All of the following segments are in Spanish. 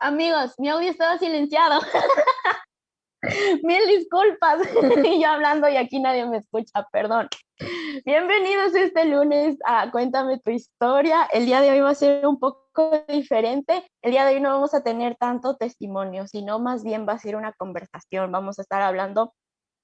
Amigos, mi audio estaba silenciado. Mil disculpas. Yo hablando y aquí nadie me escucha, perdón. Bienvenidos este lunes a Cuéntame tu historia. El día de hoy va a ser un poco diferente. El día de hoy no vamos a tener tanto testimonio, sino más bien va a ser una conversación. Vamos a estar hablando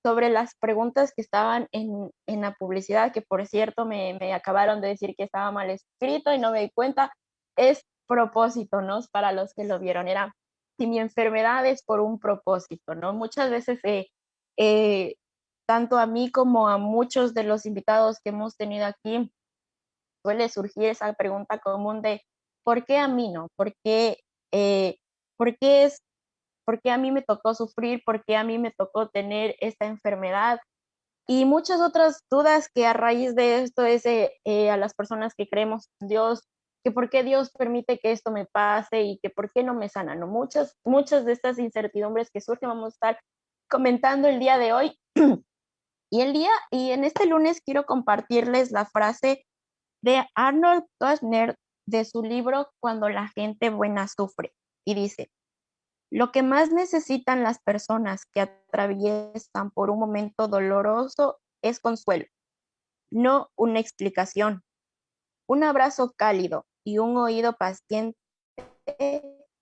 sobre las preguntas que estaban en la publicidad, que por cierto me acabaron de decir que estaba mal escrito y no me di cuenta. Es propósito, ¿no? Para los que lo vieron, era si mi enfermedad es por un propósito, ¿no? Muchas veces, eh, tanto a mí como a muchos de los invitados que hemos tenido aquí, suele surgir esa pregunta común de ¿por qué a mí no? Eh, ¿por qué es por qué a mí me tocó sufrir, por qué a mí me tocó tener esta enfermedad? Y muchas otras dudas que a raíz de esto es a las personas que creemos en Dios, que por qué Dios permite que esto me pase y que por qué no me sana, ¿no? Muchas de estas incertidumbres que surgen vamos a estar comentando el día de hoy. Y en este lunes quiero compartirles la frase de Arnold Kushner de su libro Cuando la gente buena sufre. Y dice, lo que más necesitan las personas que atraviesan por un momento doloroso es consuelo, no una explicación. Un abrazo cálido y un oído paciente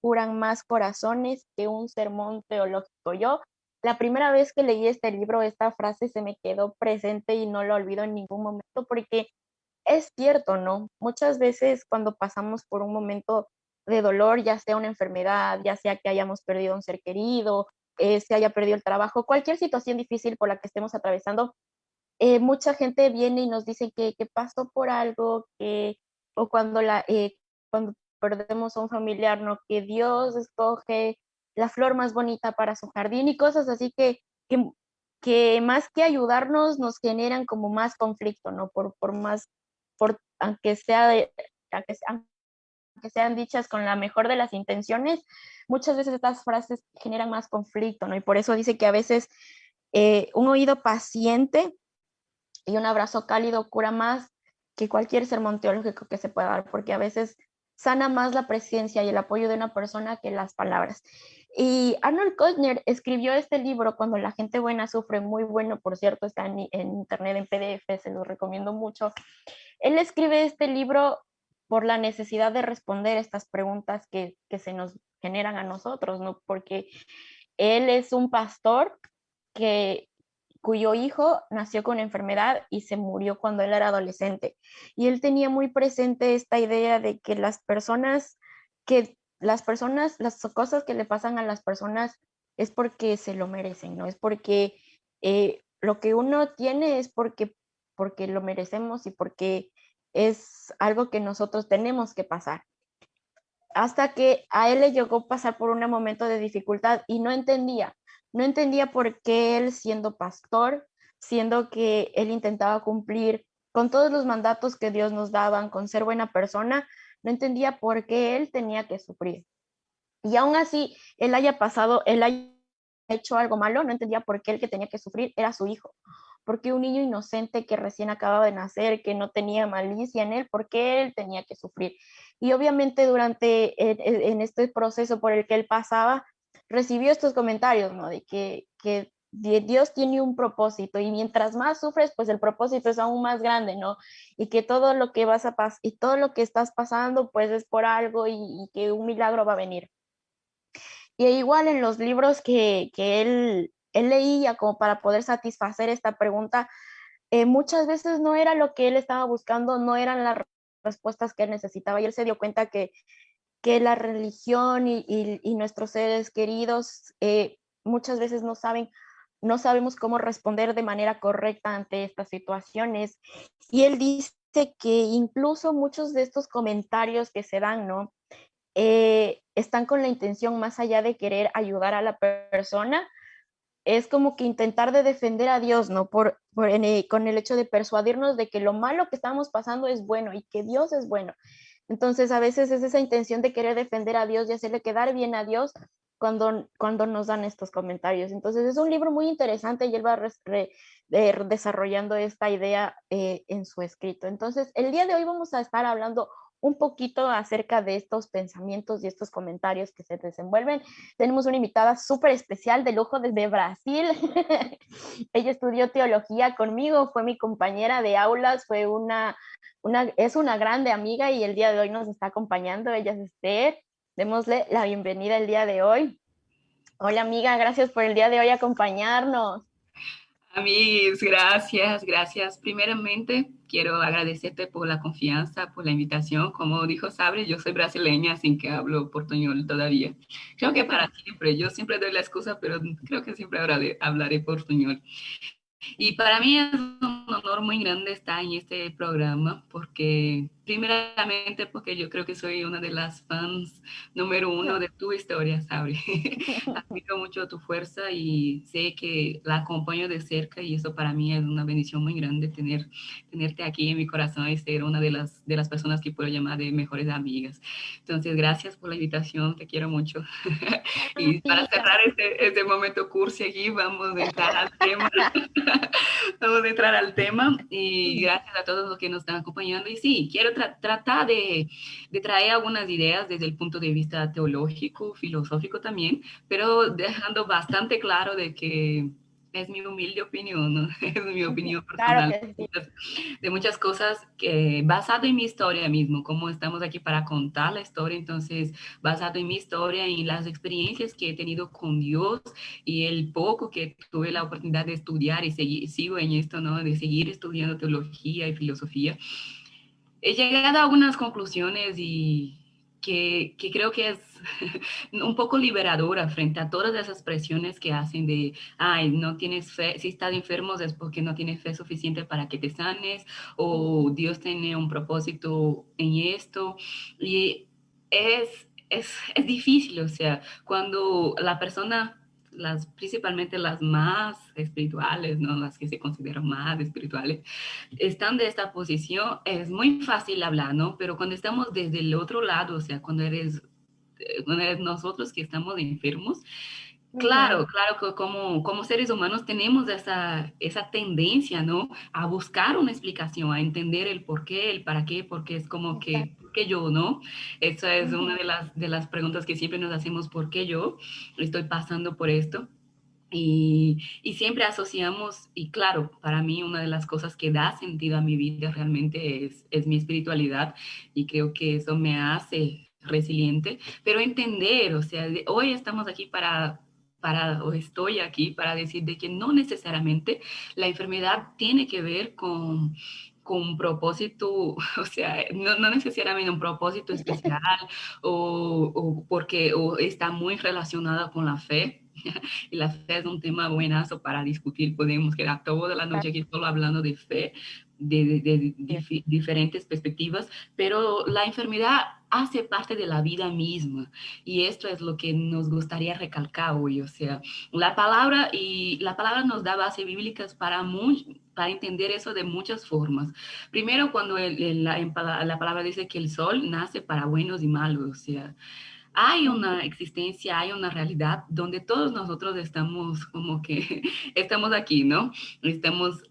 curan más corazones que un sermón teológico. Yo, la primera vez que leí este libro, esta frase se me quedó presente y no lo olvido en ningún momento porque es cierto, ¿no? Muchas veces cuando pasamos por un momento de dolor, ya sea una enfermedad, ya sea que hayamos perdido un ser querido, se haya perdido el trabajo, cualquier situación difícil por la que estemos atravesando, mucha gente viene y nos dice que pasó por algo, o cuando perdemos a un familiar, ¿no? Que Dios escoge la flor más bonita para su jardín y cosas así que, que más que ayudarnos nos generan como más conflicto, ¿no? Por más, por, aunque sea de, aunque sean dichas con la mejor de las intenciones, muchas veces estas frases generan más conflicto, ¿no? Y por eso dice que a veces un oído paciente y un abrazo cálido cura más que cualquier sermón teológico que se pueda dar, porque a veces sana más la presencia y el apoyo de una persona que las palabras. Y Arnold Kushner escribió este libro Cuando la gente buena sufre, muy bueno, por cierto, está en internet en PDF, se lo recomiendo mucho. Él escribe este libro por la necesidad de responder estas preguntas que se nos generan a nosotros, ¿no? Porque él es un pastor que cuyo hijo nació con enfermedad y se murió cuando él era adolescente. Y él tenía muy presente esta idea de que las cosas que le pasan a las personas es porque se lo merecen, ¿no? Es porque lo que uno tiene es porque lo merecemos y porque es algo que nosotros tenemos que pasar. Hasta que a él le llegó a pasar por un momento de dificultad y no entendía por qué él siendo pastor, siendo que él intentaba cumplir con todos los mandatos que Dios nos daban, con ser buena persona, no entendía por qué él tenía que sufrir. Y aún así, él haya hecho algo malo, no entendía por qué el que tenía que sufrir era su hijo. Porque un niño inocente que recién acababa de nacer, que no tenía malicia en él, ¿por qué él tenía que sufrir? Y obviamente en este proceso por el que él pasaba, recibió estos comentarios, ¿no? De que Dios tiene un propósito y mientras más sufres, pues el propósito es aún más grande, ¿no? Y que todo lo que vas a pasar y todo lo que estás pasando, pues es por algo y que un milagro va a venir. Y igual en los libros que él leía como para poder satisfacer esta pregunta, muchas veces no era lo que él estaba buscando, no eran las respuestas que él necesitaba y él se dio cuenta que la religión y nuestros seres queridos muchas veces no saben no sabemos cómo responder de manera correcta ante estas situaciones. Y él dice que incluso muchos de estos comentarios que se dan, ¿no? Están con la intención más allá de querer ayudar a la persona, es como que intentar de defender a Dios, ¿no? Con el hecho de persuadirnos de que lo malo que estamos pasando es bueno y que Dios es bueno. Entonces, a veces es esa intención de querer defender a Dios y hacerle quedar bien a Dios cuando nos dan estos comentarios. Entonces, es un libro muy interesante y él va desarrollando esta idea en su escrito. Entonces, el día de hoy vamos a estar hablando un poquito acerca de estos pensamientos y estos comentarios que se desenvuelven. Tenemos una invitada súper especial de lujo desde Brasil. Ella estudió teología conmigo, fue mi compañera de aulas, es una grande amiga y el día de hoy nos está acompañando. Ella es Esther. Démosle la bienvenida el día de hoy. Hola amiga, gracias por el día de hoy acompañarnos. Amigos, gracias, gracias. Primeramente, quiero agradecerte por la confianza, por la invitación. Como dijo Sabre, yo soy brasileña, sin que hablo portuñol todavía. Creo que para siempre, yo siempre doy la excusa, pero creo que siempre hablaré portuñol. Y para mí es un honor muy grande estar en este programa porque, primeramente, porque yo creo que soy una de las fans número uno de tu historia, Sabri. Admiro mucho tu fuerza y sé que la acompaño de cerca y eso para mí es una bendición muy grande tenerte aquí en mi corazón y ser una de las personas que puedo llamar de mejores amigas. Entonces, gracias por la invitación, te quiero mucho. Y para cerrar este momento cursi aquí, vamos a entrar al tema. Vamos a entrar al tema y gracias a todos los que nos están acompañando. Y sí, quiero tratar de traer algunas ideas desde el punto de vista teológico, filosófico también, pero dejando bastante claro de que es mi humilde opinión, ¿no? Es mi opinión Claro personal que sí. de muchas cosas que, basado en mi historia mismo, como estamos aquí para contar la historia, entonces basado en mi historia, en las experiencias que he tenido con Dios y el poco que tuve la oportunidad de estudiar y sigo en esto, ¿no? De seguir estudiando teología y filosofía, he llegado a algunas conclusiones y que creo que es un poco liberadora frente a todas esas presiones que hacen de, ay, no tienes fe, si estás enfermo es porque no tienes fe suficiente para que te sanes, o Dios tiene un propósito en esto. Y es difícil, o sea, cuando la persona principalmente las más espirituales, ¿no? Las que se consideran más espirituales, están de esta posición, es muy fácil hablar, ¿no? Pero cuando estamos desde el otro lado, o sea, cuando eres nosotros que estamos enfermos, Ujú. claro, claro que como seres humanos tenemos esa tendencia, ¿no? A buscar una explicación, a entender el por qué, el para qué, porque es como que, Exacto. ¿por qué yo, no? Esa es una Ujú. de las preguntas que siempre nos hacemos, ¿por qué yo estoy pasando por esto? Y siempre asociamos, y claro, para mí una de las cosas que da sentido a mi vida realmente es mi espiritualidad y creo que eso me hace resiliente, pero entender, o sea, hoy estamos aquí o estoy aquí para decir de que no necesariamente la enfermedad tiene que ver con un propósito, o sea, no necesariamente un propósito especial o porque o está muy relacionada con la fe, y la fe es un tema buenazo para discutir. Podemos quedar toda la noche aquí solo hablando de fe, diferentes perspectivas, pero la enfermedad hace parte de la vida misma y esto es lo que nos gustaría recalcar hoy, o sea, la palabra nos da bases bíblicas para entender eso de muchas formas. Primero, cuando la palabra dice que el sol nace para buenos y malos, o sea, hay Ujú. una existencia, hay una realidad donde todos nosotros estamos como que estamos aquí, ¿no? Estamos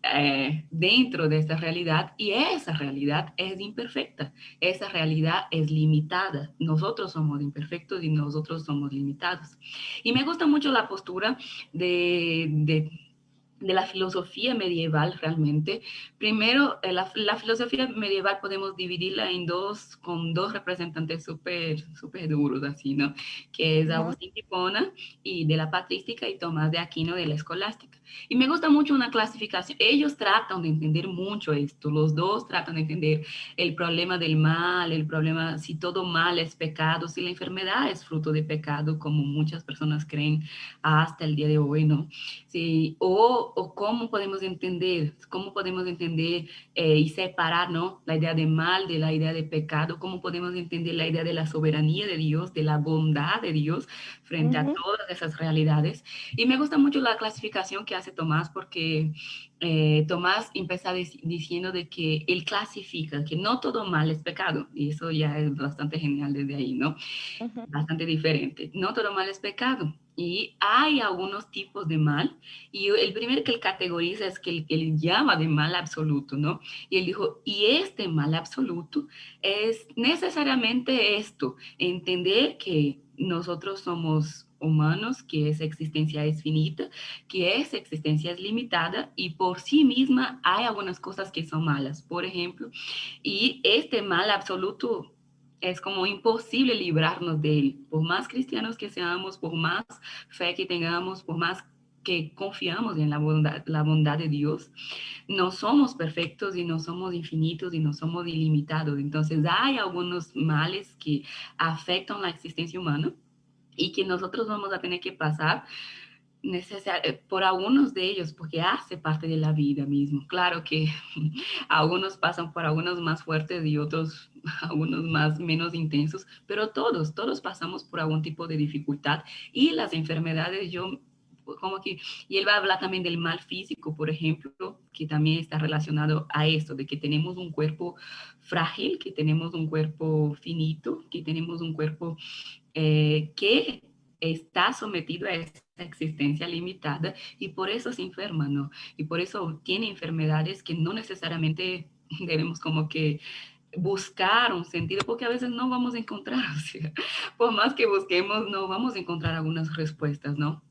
dentro de esa realidad y esa realidad es imperfecta, esa realidad es limitada. Nosotros somos imperfectos y nosotros somos limitados. Y me gusta mucho la postura de de la filosofía medieval realmente. Primero, la filosofía medieval podemos dividirla en dos, con dos representantes súper super duros, así, ¿no? Que es Ujú, Agustín de Hipona y de la patrística y Tomás de Aquino de la escolástica. Y me gusta mucho una clasificación. Ellos tratan de entender mucho esto, los dos tratan de entender el problema del mal, el problema si todo mal es pecado, si la enfermedad es fruto de pecado, como muchas personas creen hasta el día de hoy, ¿no? Sí, o cómo podemos entender y separar, ¿no? La idea de mal de la idea de pecado, cómo podemos entender la idea de la soberanía de Dios, de la bondad de Dios frente a ujú, todas esas realidades. Y me gusta mucho la clasificación que hace Tomás porque Tomás empieza diciendo de que él clasifica, que no todo mal es pecado, y eso ya es bastante genial desde ahí, ¿no? ujú, Bastante diferente. No todo mal es pecado. Y hay algunos tipos de mal. Y el primero que él categoriza es que él llama de mal absoluto, ¿no? Y él dijo, y este mal absoluto es necesariamente esto, entender que nosotros somos humanos, que esa existencia es finita, que esa existencia es limitada y por sí misma hay algunas cosas que son malas. Por ejemplo, y este mal absoluto es como imposible librarnos de él. Por más cristianos que seamos, por más fe que tengamos, por más que confiamos en la bondad de Dios, no somos perfectos y no somos infinitos y no somos ilimitados. Entonces hay algunos males que afectan la existencia humana y que nosotros vamos a tener que pasar por algunos de ellos, porque hace parte de la vida mismo. Claro que algunos pasan por algunos más fuertes y otros algunos más menos intensos, pero todos pasamos por algún tipo de dificultad y las enfermedades, yo como que, y él va a hablar también del mal físico, por ejemplo, que también está relacionado a esto, de que tenemos un cuerpo frágil, que tenemos un cuerpo finito, que tenemos un cuerpo que está sometido a esa existencia limitada y por eso se enferma, ¿no? Y por eso tiene enfermedades que no necesariamente debemos como que buscar un sentido, porque a veces no vamos a encontrar, o sea, por más que busquemos, no vamos a encontrar algunas respuestas, ¿no?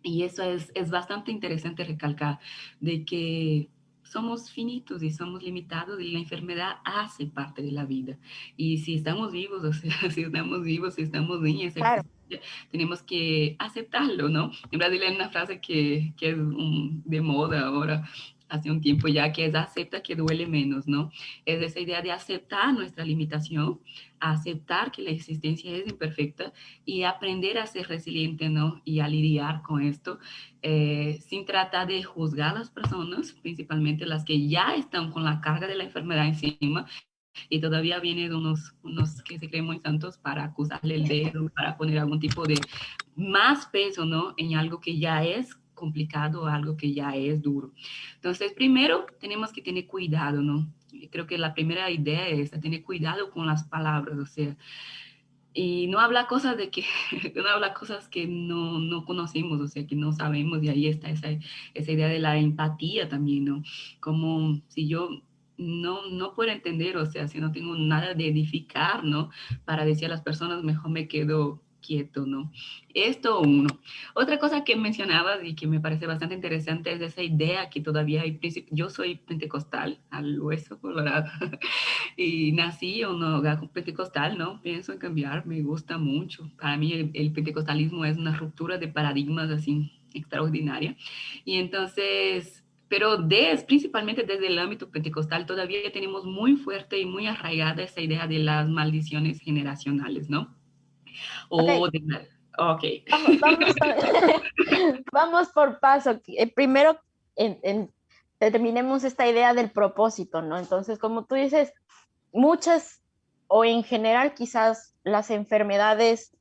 Y eso es bastante interesante recalcar, de que somos finitos y somos limitados y la enfermedad hace parte de la vida. Y si estamos vivos, o sea, si estamos vivos, si estamos en esa claro. existencia, tenemos que aceptarlo, ¿no? En Brasil hay una frase que es de moda ahora, hace un tiempo ya, que es acepta que duele menos, ¿no? Es esa idea de aceptar nuestra limitación, aceptar que la existencia es imperfecta y aprender a ser resiliente, ¿no? Y a lidiar con esto sin tratar de juzgar a las personas, principalmente las que ya están con la carga de la enfermedad encima y todavía vienen unos que se creen muy santos para acusarle el dedo, para poner algún tipo de más peso, ¿no? En algo que ya es complicado, algo que ya es duro. Entonces, primero tenemos que tener cuidado, ¿no? Creo que la primera idea es tener cuidado con las palabras, o sea, y no habla cosas de que, no habla cosas que no conocemos, o sea, que no sabemos, y ahí está esa idea de la empatía también, ¿no? Como si yo no puedo entender, o sea, si no tengo nada de edificar, ¿no? Para decir a las personas, mejor me quedo quieto, ¿no? Esto uno. Otra cosa que mencionabas y que me parece bastante interesante es esa idea que todavía hay, yo soy pentecostal, al hueso colorado, y nací en un hogar pentecostal, ¿no? Pienso en cambiar, me gusta mucho. Para mí el pentecostalismo es una ruptura de paradigmas así extraordinaria. Y entonces, pero principalmente desde el ámbito pentecostal todavía tenemos muy fuerte y muy arraigada esa idea de las maldiciones generacionales, ¿no? Ok, O de, ok. vamos, vamos por paso. Primero, determinemos esta idea del propósito, ¿no? Entonces, como tú dices, muchas o en general quizás las enfermedades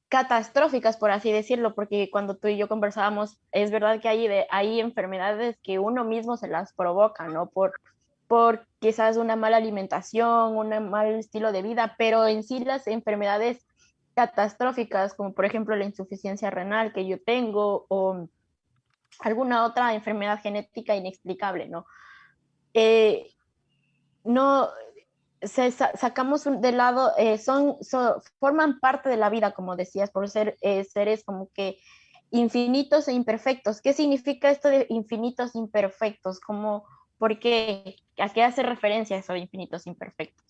catastróficas, por así decirlo, porque cuando tú y yo conversábamos, es verdad que hay enfermedades que uno mismo se las provoca, ¿no? Por quizás una mala alimentación, un mal estilo de vida, pero en sí las enfermedades catastróficas, como por ejemplo la insuficiencia renal que yo tengo o alguna otra enfermedad genética inexplicable, ¿no? Eh, no sacamos de lado, forman parte de la vida, como decías, por ser seres como que infinitos e imperfectos. ¿Qué significa esto de infinitos imperfectos? ¿Cómo, por qué? ¿A qué hace referencia eso de infinitos imperfectos?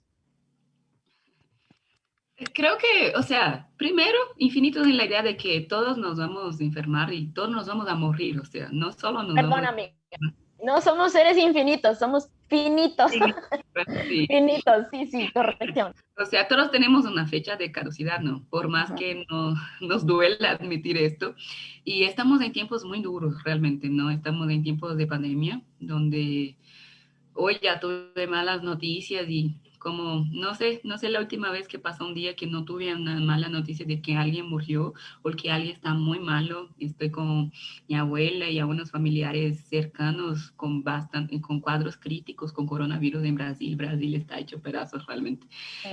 Creo que, o sea, primero, infinitos en la idea de que todos nos vamos a enfermar y todos nos vamos a morir, o sea, no solo nos vamos Perdóname, no somos seres infinitos, somos finitos. a... Sí. Finitos, sí, sí, corrección. O sea, todos tenemos una fecha de caducidad, ¿no? Por más Ujú. que no, nos duela admitir esto. Y estamos en tiempos muy duros, realmente, ¿no? Estamos en tiempos de pandemia, donde hoy ya tuve malas noticias y como, no sé la última vez que pasó un día que no tuve una mala noticia de que alguien murió o que alguien está muy malo. Estoy con mi abuela y algunos familiares cercanos con bastante, con cuadros críticos con coronavirus en Brasil. Brasil está hecho pedazos realmente.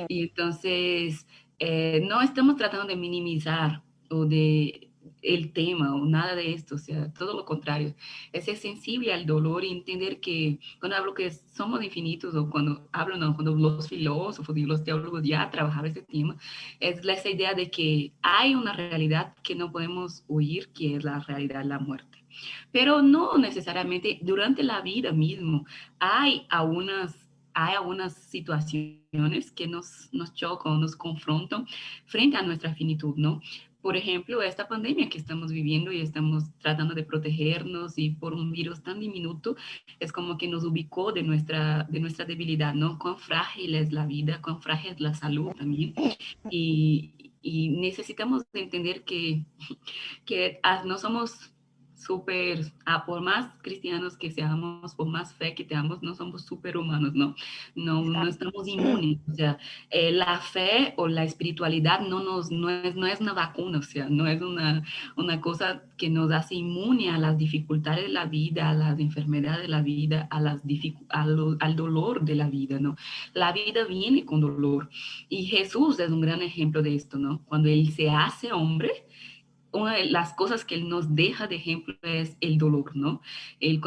Y entonces, no estamos tratando de minimizar o de el tema o nada de esto, o sea, todo lo contrario, es ser sensible al dolor y entender que cuando hablo que somos infinitos o cuando hablo, no, cuando los filósofos y los teólogos ya trabajaron este tema, es esa idea de que hay una realidad que no podemos huir, que es la realidad de la muerte. Pero no necesariamente durante la vida mismo hay algunas situaciones que nos chocan, nos confrontan frente a nuestra finitud, ¿no? Por ejemplo, esta pandemia que estamos viviendo y estamos tratando de protegernos y por un virus tan diminuto, es como que nos ubicó de nuestra debilidad, ¿no? Cuán frágil es la vida, cuán frágil es la salud también. Y necesitamos entender que no somos súper, por más cristianos que seamos, por más fe que tengamos, no somos superhumanos, ¿no? No Exacto. estamos inmunes, o sea, la fe o la espiritualidad no es una vacuna, o sea, no es una cosa que nos hace inmune a las dificultades de la vida, a las enfermedades de la vida, al dolor de la vida, ¿no? La vida viene con dolor y Jesús es un gran ejemplo de esto, ¿no? Cuando Él se hace hombre, una de las cosas que él nos deja de ejemplo es el dolor, ¿no? En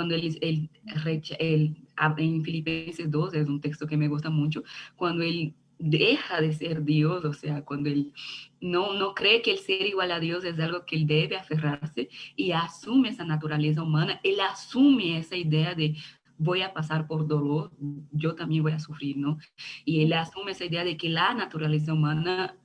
Filipenses 2 es un texto que me gusta mucho, cuando él deja de ser Dios, o sea, cuando él no cree que el ser igual a Dios es algo que él debe aferrarse y asume esa naturaleza humana, él asume esa idea de voy a pasar por dolor, yo también voy a sufrir, ¿no? Y él asume esa idea de que la naturaleza humana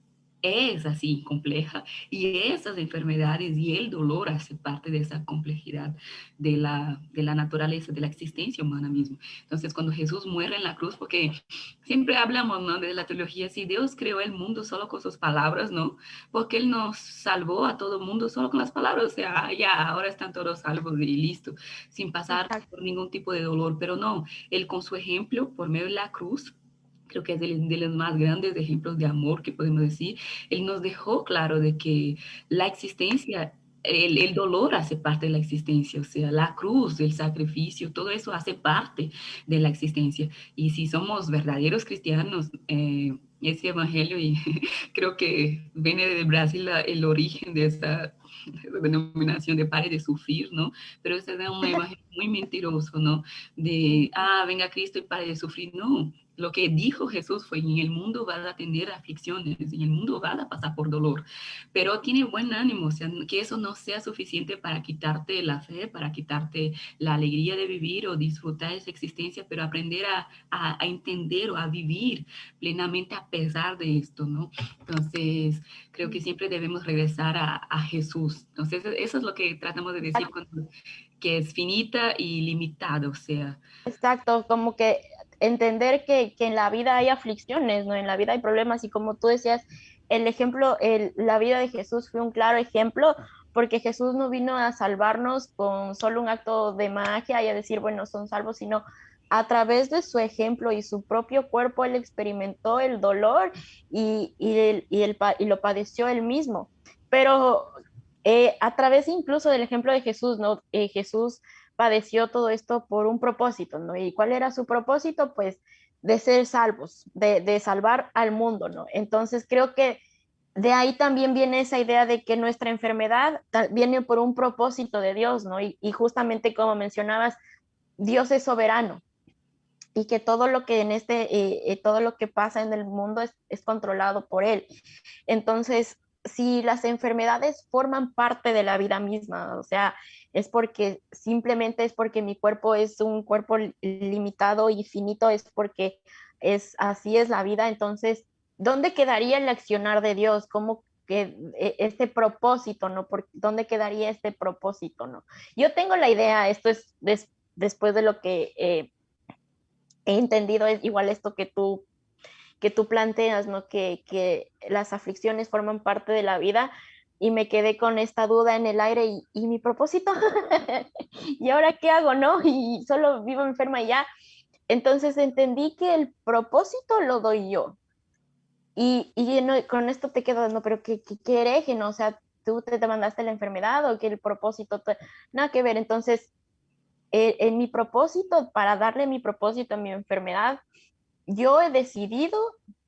es así compleja y esas enfermedades y el dolor hace parte de esa complejidad de la naturaleza, de la existencia humana misma. Entonces, cuando Jesús muere en la cruz, porque siempre hablamos, ¿no?, de la teología, si Dios creó el mundo solo con sus palabras, ¿no? Porque Él nos salvó a todo el mundo solo con las palabras, o sea, ya, ahora están todos salvos y listo, sin pasar Exacto. por ningún tipo de dolor, pero no, Él con su ejemplo, por medio de la cruz, creo que es de los más grandes ejemplos de amor que podemos decir. Él nos dejó claro de que la existencia, el dolor hace parte de la existencia, o sea, la cruz, el sacrificio, todo eso hace parte de la existencia. Y si somos verdaderos cristianos, ese evangelio, y creo que viene de Brasil el origen de esa denominación de pare de sufrir, ¿no? Pero ese es un evangelio muy mentiroso, ¿no? De, venga Cristo y pare de sufrir, no. Lo que dijo Jesús fue, en el mundo vas a tener aflicciones, en el mundo vas a pasar por dolor, pero tiene buen ánimo, o sea, que eso no sea suficiente para quitarte la fe, para quitarte la alegría de vivir o disfrutar de esa existencia, pero aprender a entender o a vivir plenamente a pesar de esto, ¿no? Entonces, creo que siempre debemos regresar a Jesús. Entonces, eso es lo que tratamos de decir que es finita y limitada, o sea. Exacto, como que entender que en la vida hay aflicciones, ¿no? En la vida hay problemas y como tú decías, el ejemplo, la vida de Jesús fue un claro ejemplo porque Jesús no vino a salvarnos con solo un acto de magia y a decir, bueno, son salvos, sino a través de su ejemplo y su propio cuerpo, él experimentó el dolor y lo padeció él mismo. Pero a través incluso del ejemplo de Jesús, ¿no? Jesús padeció todo esto por un propósito, ¿no? ¿Y cuál era su propósito? Pues de ser salvos, de salvar al mundo, ¿no? Entonces creo que de ahí también viene esa idea de que nuestra enfermedad viene por un propósito de Dios, ¿no? Y justamente como mencionabas, Dios es soberano y que todo lo que todo lo que pasa en el mundo es controlado por Él. Entonces, si las enfermedades forman parte de la vida misma, o sea, es porque simplemente es porque mi cuerpo es un cuerpo limitado y finito, es porque así es la vida, entonces, ¿dónde quedaría el accionar de Dios? ¿Cómo que este propósito, ¿no? ¿Dónde quedaría este propósito, ¿no? Yo tengo la idea, esto es después de lo que he entendido, es igual esto que tú planteas, ¿no? Que las aflicciones forman parte de la vida y me quedé con esta duda en el aire y mi propósito, ¿y ahora qué hago, no? Y solo vivo enferma y ya. Entonces entendí que el propósito lo doy yo. Y no, con esto te quedas, no, pero qué hereje, ¿no? O sea, tú te mandaste la enfermedad o que el propósito, nada que ver. Entonces, en mi propósito, para darle mi propósito a mi enfermedad, yo he decidido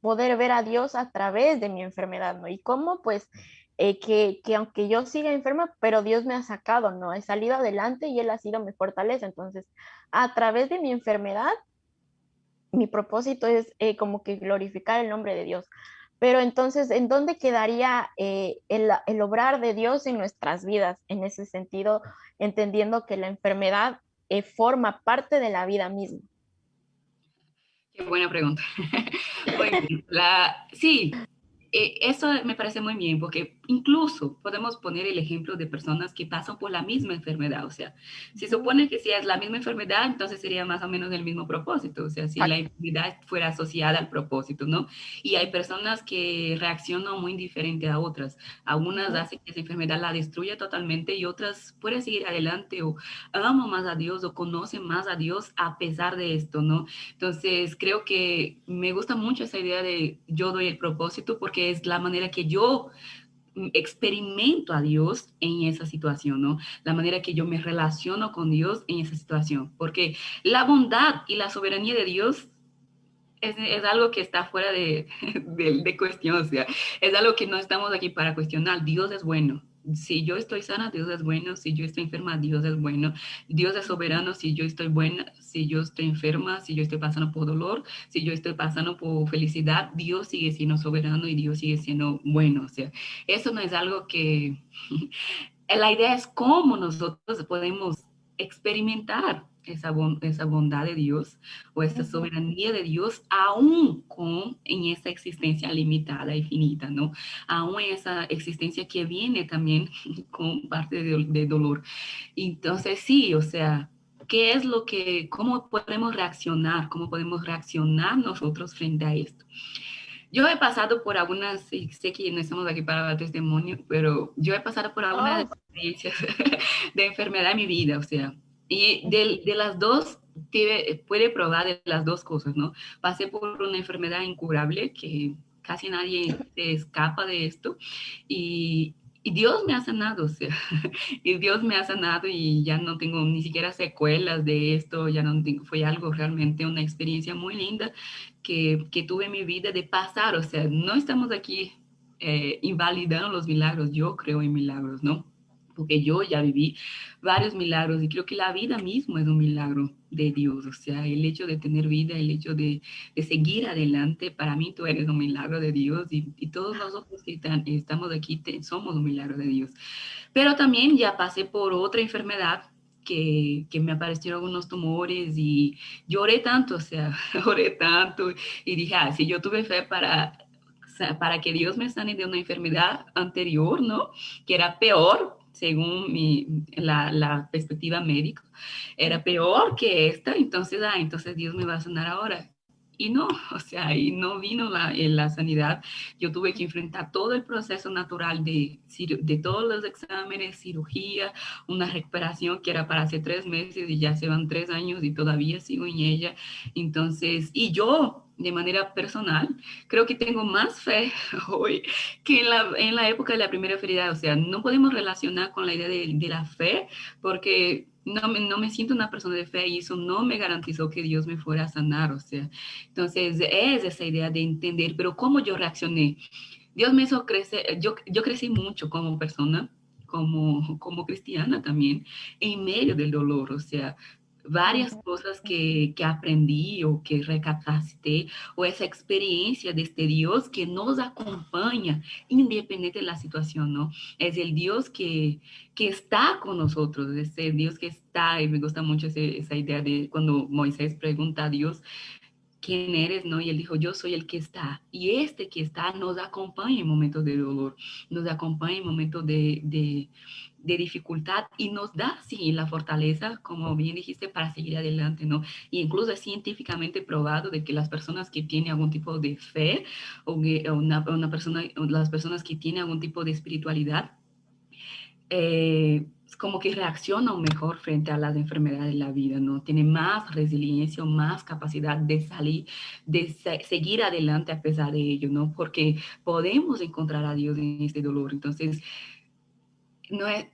poder ver a Dios a través de mi enfermedad, ¿no? Y cómo, pues, que aunque yo siga enferma, pero Dios me ha sacado, ¿no? He salido adelante y Él ha sido mi fortaleza. Entonces, a través de mi enfermedad, mi propósito es como que glorificar el nombre de Dios. Pero entonces, ¿en dónde quedaría el obrar de Dios en nuestras vidas? En ese sentido, entendiendo que la enfermedad forma parte de la vida misma. Qué buena pregunta. Bueno, sí, eso me parece muy bien, porque incluso podemos poner el ejemplo de personas que pasan por la misma enfermedad. O sea, si supone que si es la misma enfermedad, entonces sería más o menos el mismo propósito. O sea, si la Exacto. enfermedad fuera asociada al propósito, ¿no? Y hay personas que reaccionan muy diferente a otras. A unas Ujú. hacen que esa enfermedad la destruya totalmente y otras pueden seguir adelante o aman más a Dios o conocen más a Dios a pesar de esto, ¿no? Entonces, creo que me gusta mucho esa idea de yo doy el propósito porque es la manera que yo experimento a Dios en esa situación, ¿no? La manera que yo me relaciono con Dios en esa situación, porque la bondad y la soberanía de Dios es algo que está fuera de cuestión, o sea, es algo que no estamos aquí para cuestionar. Dios es bueno. Si yo estoy sana, Dios es bueno. Si yo estoy enferma, Dios es bueno. Dios es soberano. Si yo estoy buena, si yo estoy enferma, si yo estoy pasando por dolor, si yo estoy pasando por felicidad, Dios sigue siendo soberano y Dios sigue siendo bueno. O sea, eso no es algo que... La idea es cómo nosotros podemos experimentar esa bondad de Dios o esa Ujú. soberanía de Dios, aún en esa existencia limitada y finita, ¿no? Aún en esa existencia que viene también con parte de dolor. Entonces, sí, o sea, ¿qué es cómo podemos reaccionar? ¿Cómo podemos reaccionar nosotros frente a esto? Yo he pasado por algunas, y sé que no estamos aquí para dar testimonio, pero yo he pasado por algunas Oh, experiencias de enfermedad en mi vida, o sea, y ujú. de las dos, puede probar de las dos cosas, ¿no? Pasé por una enfermedad incurable que casi nadie se escapa de esto, y Dios me ha sanado, o sea, y Dios me ha sanado y ya no tengo ni siquiera secuelas de esto, ya no tengo, fue algo realmente una experiencia muy linda que tuve en mi vida de pasar, o sea, no estamos aquí invalidando los milagros, yo creo en milagros, ¿no? Porque yo ya viví varios milagros y creo que la vida misma es un milagro de Dios, o sea, el hecho de tener vida, el hecho de seguir adelante, para mí tú eres un milagro de Dios y todos nosotros que estamos aquí somos un milagro de Dios. Pero también ya pasé por otra enfermedad que me aparecieron algunos tumores y lloré tanto, o sea, lloré tanto y dije, ah, si yo tuve fe para que Dios me sane de una enfermedad anterior, ¿no? Que era peor, según la perspectiva médica, era Ujú. peor que esta, entonces, entonces Dios me va a sanar ahora. Y no, o sea, y no vino la sanidad. Yo tuve que enfrentar todo el proceso natural de todos los exámenes, cirugía, una recuperación que era para hace 3 meses y ya se van 3 años y todavía sigo en ella. Entonces, y yo, de manera personal, creo que tengo más fe hoy que en la época de la primera feria. O sea, no podemos relacionar con la idea de la fe porque no me siento una persona de fe y eso no me garantizó que Dios me fuera a sanar. O sea, entonces es esa idea de entender, pero cómo yo reaccioné. Dios me hizo crecer, yo crecí mucho como persona, como cristiana también, en medio del dolor, o sea, varias Ujú. cosas que aprendí o que recapacité, o esa experiencia de este Dios que nos acompaña independiente de la situación, ¿no? Es el Dios que está con nosotros, es el Dios que está, y me gusta mucho esa idea de cuando Moisés pregunta a Dios, quién eres, ¿no? Y él dijo, yo soy el que está. Y este que está nos acompaña en momentos de dolor, nos acompaña en momentos de dificultad y nos da, sí, la fortaleza, como bien dijiste, para seguir adelante, ¿no? Y incluso es científicamente probado de que las personas que tienen algún tipo de fe o una persona, las personas que tienen algún tipo de espiritualidad, como que reaccionan mejor frente a las enfermedades de la vida, ¿no? Tienen más resiliencia, más capacidad de salir, de seguir adelante a pesar de ello, ¿no? Porque podemos encontrar a Dios en este dolor. Entonces, no es,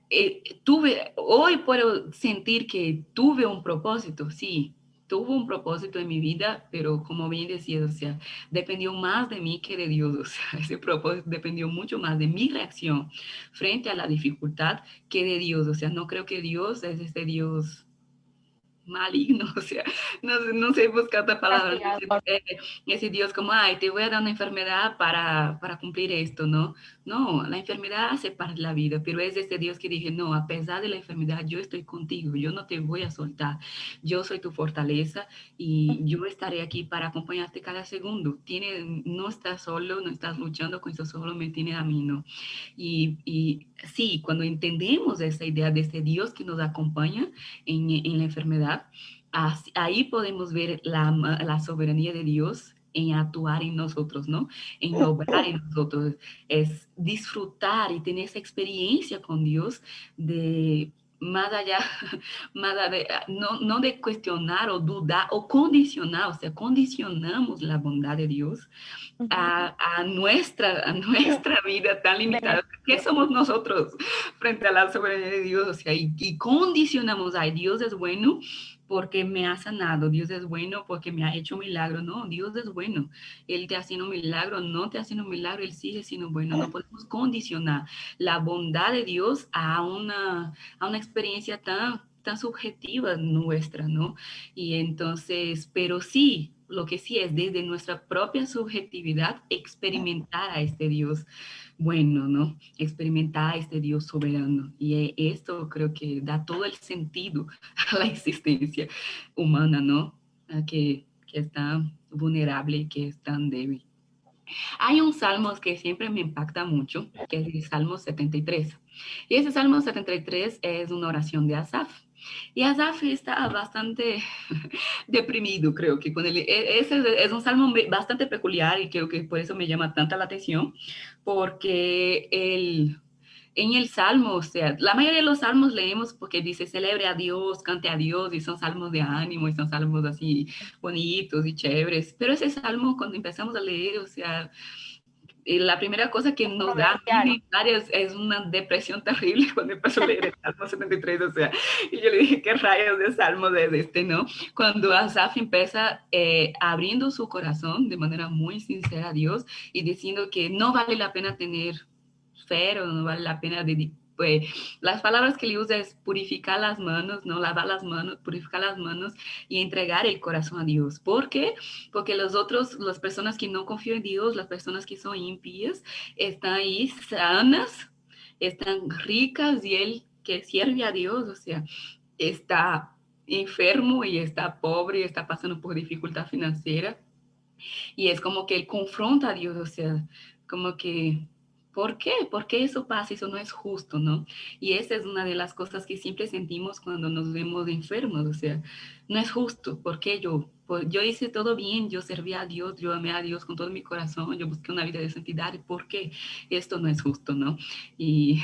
hoy puedo sentir que tuve un propósito, sí, tuve un propósito en mi vida, pero como bien decías, o sea, dependió más de mí que de Dios, o sea, ese propósito dependió mucho más de mi reacción frente a la dificultad que de Dios, o sea, no creo que Dios es este Dios maligno, o sea, no sé buscar otra palabra, Castigador. ese Dios como, ay, te voy a dar una enfermedad para cumplir esto, ¿no? No, la enfermedad hace parte de la vida, pero es ese Dios que dije, no, a pesar de la enfermedad, yo estoy contigo, yo no te voy a soltar, yo soy tu fortaleza y yo estaré aquí para acompañarte cada segundo. No estás solo, no estás luchando con eso, solo me tiene a mí, ¿no? Y sí, cuando entendemos esa idea de ese Dios que nos acompaña en la enfermedad, ahí podemos ver la soberanía de Dios en actuar en nosotros, ¿no? En obrar en nosotros, es disfrutar y tener esa experiencia con Dios de más allá, más allá no de cuestionar o dudar o condicionar, o sea, condicionamos la bondad de Dios Ujú. a nuestra vida tan limitada. ¿Qué Beneficio. somos nosotros frente a la soberanía de Dios? O sea, y condicionamos, ay, Dios es bueno porque me ha sanado, Dios es bueno porque me ha hecho un milagro. No, Dios es bueno. Él te hace un milagro, no te hace un milagro, Él sigue siendo bueno. No podemos condicionar la bondad de Dios a una experiencia tan subjetiva nuestra, ¿no? Y entonces, pero sí, lo que sí es desde nuestra propia subjetividad experimentar a este Dios bueno, ¿no? Experimentar a este Dios soberano. Y esto creo que da todo el sentido a la existencia humana, ¿no? Que es tan vulnerable y que es tan débil. Hay un salmo que siempre me impacta mucho, que es el Salmo 73. Y ese Salmo 73 es una oración de Asaf. Y Asaf está bastante deprimido, creo que con ese es un salmo bastante peculiar y creo que por eso me llama tanta la atención, porque en el salmo, o sea, la mayoría de los salmos leemos porque dice celebre a Dios, cante a Dios, y son salmos de ánimo, y son salmos así bonitos y chéveres, pero ese salmo cuando empezamos a leer, o sea, la primera cosa que nos da a Controversial. mí es una depresión terrible cuando empezó a leer el Salmo 73, o sea, y yo le dije, ¿qué rayos de Salmo de este, no? Cuando Asaf empieza abriendo su corazón de manera muy sincera a Dios y diciendo que no vale la pena tener fe o no vale la pena pues, las palabras que le usa es purificar las manos, no lavar las manos, purificar las manos y entregar el corazón a Dios. ¿Por qué? Porque las personas que no confían en Dios, las personas que son impías, están ahí sanas, están ricas y él que sirve a Dios, o sea, está enfermo y está pobre y está pasando por dificultad financiera. Y es como que él confronta a Dios, o sea, como que, ¿por qué? ¿Por qué eso pasa? Eso no es justo, ¿no? Y esa es una de las cosas que siempre sentimos cuando nos vemos enfermos, o sea, no es justo, ¿por qué yo? Pues yo hice todo bien, yo serví a Dios, yo amé a Dios con todo mi corazón, yo busqué una vida de santidad, ¿por qué? Esto no es justo, ¿no? Y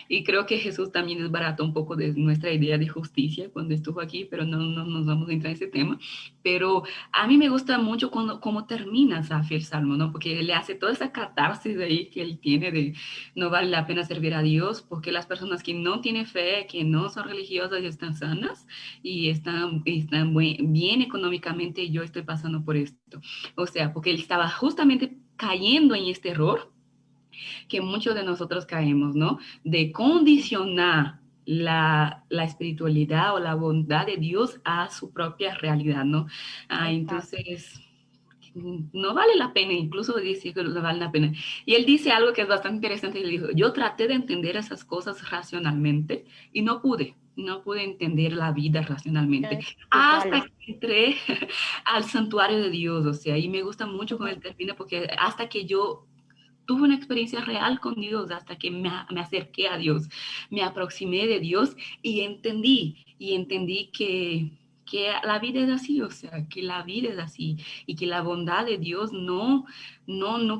y creo que Jesús también desbarató un poco de nuestra idea de justicia cuando estuvo aquí, pero no nos vamos a entrar en ese tema. Pero a mí me gusta mucho cómo termina Safi el Salmo, ¿no? Porque le hace toda esa catarsis ahí que él tiene de no vale la pena servir a Dios, porque las personas que no tienen fe, que no son religiosas, están sanas y están bien económicamente y yo estoy pasando por esto. O sea, porque él estaba justamente cayendo en este error que muchos de nosotros caemos, ¿no? De condicionar. la espiritualidad o la bondad de Dios a su propia realidad, ¿no? Exacto. Entonces, no vale la pena, incluso dice que no vale la pena. Y él dice algo que es bastante interesante, él dijo, yo traté de entender esas cosas racionalmente y no pude entender la vida racionalmente, hasta Espirituales. que entré al santuario de Dios, o sea, y me gusta mucho con Ujú. el término porque hasta que yo tuve una experiencia real con Dios, hasta que me acerqué a Dios, me aproximé de Dios y entendí que la vida es así, o sea, que la vida es así y que la bondad de Dios no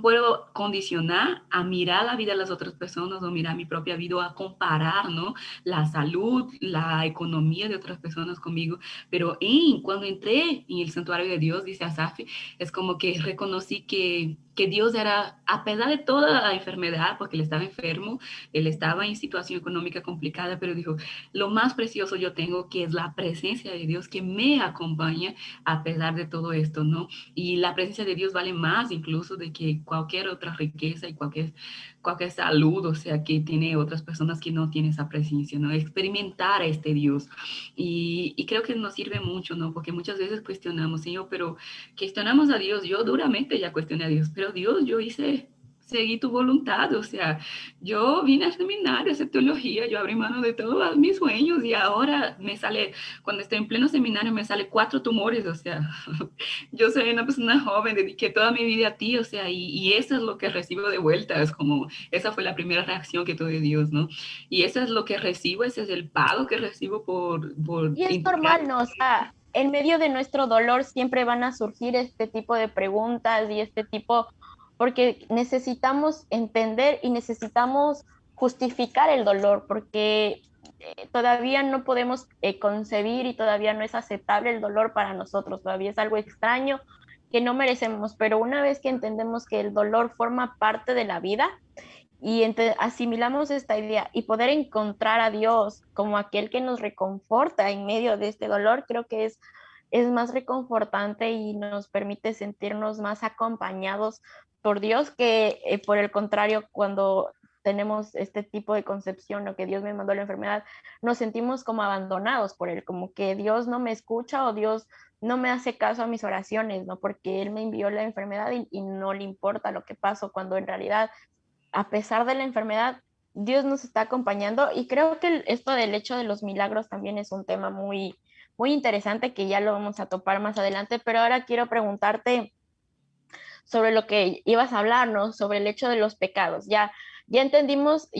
puedo condicionar a mirar la vida de las otras personas o mirar mi propia vida o a comparar, ¿no? La salud, la economía de otras personas conmigo, pero cuando entré en el santuario de Dios, dice Asafi, es como que reconocí que Dios era, a pesar de toda la enfermedad, porque él estaba enfermo, él estaba en situación económica complicada, pero dijo, lo más precioso yo tengo que es la presencia de Dios que me acompaña a pesar de todo esto, ¿no? Y la presencia de Dios vale más incluso de que cualquier otra riqueza y cualquier salud, o sea, que tiene otras personas que no tienen esa presencia, ¿no? Experimentar a este Dios. Y creo que nos sirve mucho, ¿no? Porque muchas veces cuestionamos, Señor, pero cuestionamos a Dios. Yo duramente ya cuestioné a Dios, pero Dios, seguí tu voluntad, o sea, yo vine al seminario, a hacer teología, yo abrí mano de todos mis sueños y ahora me sale, cuando estoy en pleno seminario, me sale 4 tumores, o sea, yo soy una persona joven, dediqué toda mi vida a ti, o sea, y eso es lo que recibo de vuelta, es como, esa fue la primera reacción que tuve de Dios, ¿no? Y eso es lo que recibo, ese es el pago que recibo por Y es integrar. normal, ¿no? O sea, en medio de nuestro dolor siempre van a surgir este tipo de preguntas y este tipo, porque necesitamos entender y necesitamos justificar el dolor, porque todavía no podemos concebir y todavía no es aceptable el dolor para nosotros, todavía es algo extraño que no merecemos, pero una vez que entendemos que el dolor forma parte de la vida, y asimilamos esta idea y poder encontrar a Dios como aquel que nos reconforta en medio de este dolor, creo que es más reconfortante y nos permite sentirnos más acompañados por Dios que por el contrario, cuando tenemos este tipo de concepción o que Dios me mandó la enfermedad, nos sentimos como abandonados por Él, como que Dios no me escucha o Dios no me hace caso a mis oraciones, ¿no? Porque Él me envió la enfermedad y no le importa lo que pasó, cuando en realidad a pesar de la enfermedad, Dios nos está acompañando y creo que esto del hecho de los milagros también es un tema muy, muy interesante que ya lo vamos a topar más adelante, pero ahora quiero preguntarte sobre lo que ibas a hablarnos, sobre el hecho de los pecados. Ya entendimos,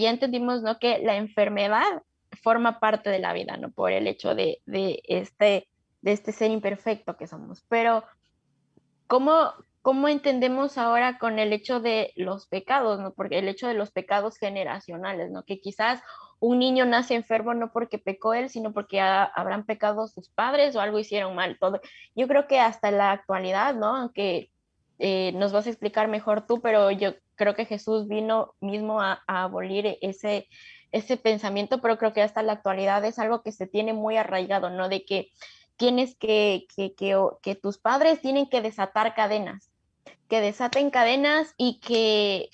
¿no? Que la enfermedad forma parte de la vida, ¿no? Por el hecho de este ser imperfecto que somos, pero ¿cómo, cómo entendemos ahora con el hecho de los pecados, ¿no? Porque el hecho de los pecados generacionales, ¿no? Que quizás un niño nace enfermo no porque pecó él, sino porque habrán pecado sus padres o algo hicieron mal. Todo. Yo creo que hasta la actualidad, ¿no? Aunque nos vas a explicar mejor tú, pero yo creo que Jesús vino mismo a abolir ese pensamiento, pero creo que hasta la actualidad es algo que se tiene muy arraigado, ¿no? De que tienes que tus padres tienen que desatar cadenas, que desaten cadenas que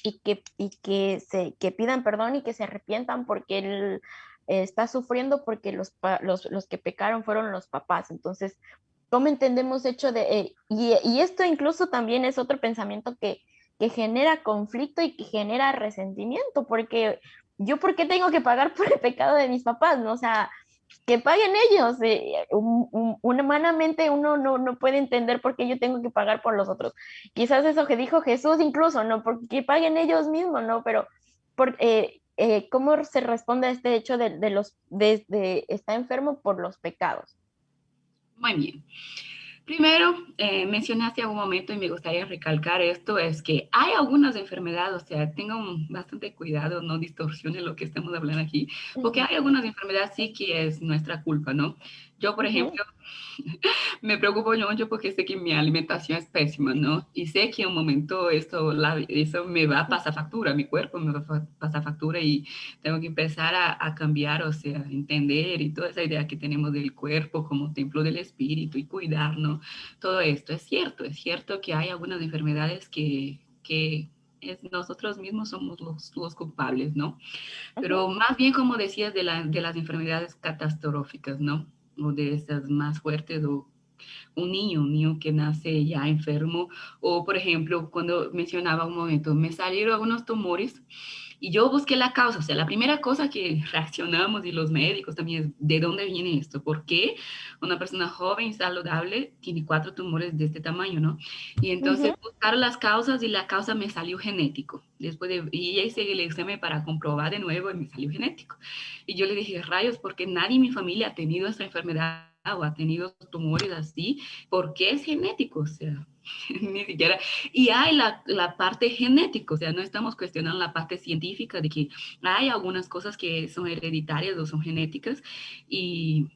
pidan perdón y que se arrepientan porque él está sufriendo porque los que pecaron fueron los papás. Entonces, ¿cómo entendemos hecho y esto incluso también es otro pensamiento que genera conflicto y que genera resentimiento, porque yo, ¿por qué tengo que pagar por el pecado de mis papás? ¿No? O sea, que paguen ellos. Humanamente uno no puede entender por qué yo tengo que pagar por los otros. Quizás eso que dijo Jesús incluso, ¿no? Porque paguen ellos mismos, ¿no? Pero ¿cómo se responde a este hecho de está enfermo por los pecados? Muy bien. Primero, mencionaste algún momento y me gustaría recalcar esto, es que hay algunas enfermedades, o sea, tengan bastante cuidado, no distorsionen lo que estamos hablando aquí, porque Ujú, hay algunas enfermedades sí que es nuestra culpa, ¿no? Yo, por ujú. ejemplo, me preocupo mucho porque sé que mi alimentación es pésima, ¿no? Y sé que en un momento eso me va a pasar factura, mi cuerpo me va a pasar factura y tengo que empezar a cambiar, o sea, entender y toda esa idea que tenemos del cuerpo como templo del espíritu y cuidarnos, todo esto. Es cierto que hay algunas enfermedades que nosotros mismos somos los culpables, ¿no? Ujú, Pero más bien, como decías, de las enfermedades catastróficas, ¿no? O de esas más fuertes, o un niño que nace ya enfermo, o por ejemplo, cuando mencionaba un momento, me salieron algunos tumores y yo busqué la causa, o sea, la primera cosa que reaccionamos y los médicos también es, ¿de dónde viene esto? ¿Por qué una persona joven y saludable tiene 4 tumores de este tamaño, no? Y entonces ujú. buscar las causas y la causa me salió genético. Después y hice el examen para comprobar de nuevo y me salió genético. Y yo le dije, rayos, porque nadie en mi familia ha tenido esta enfermedad o ha tenido tumores así, porque es genético, o sea, ni siquiera. Y hay la parte genética, o sea, no estamos cuestionando la parte científica de que hay algunas cosas que son hereditarias o son genéticas y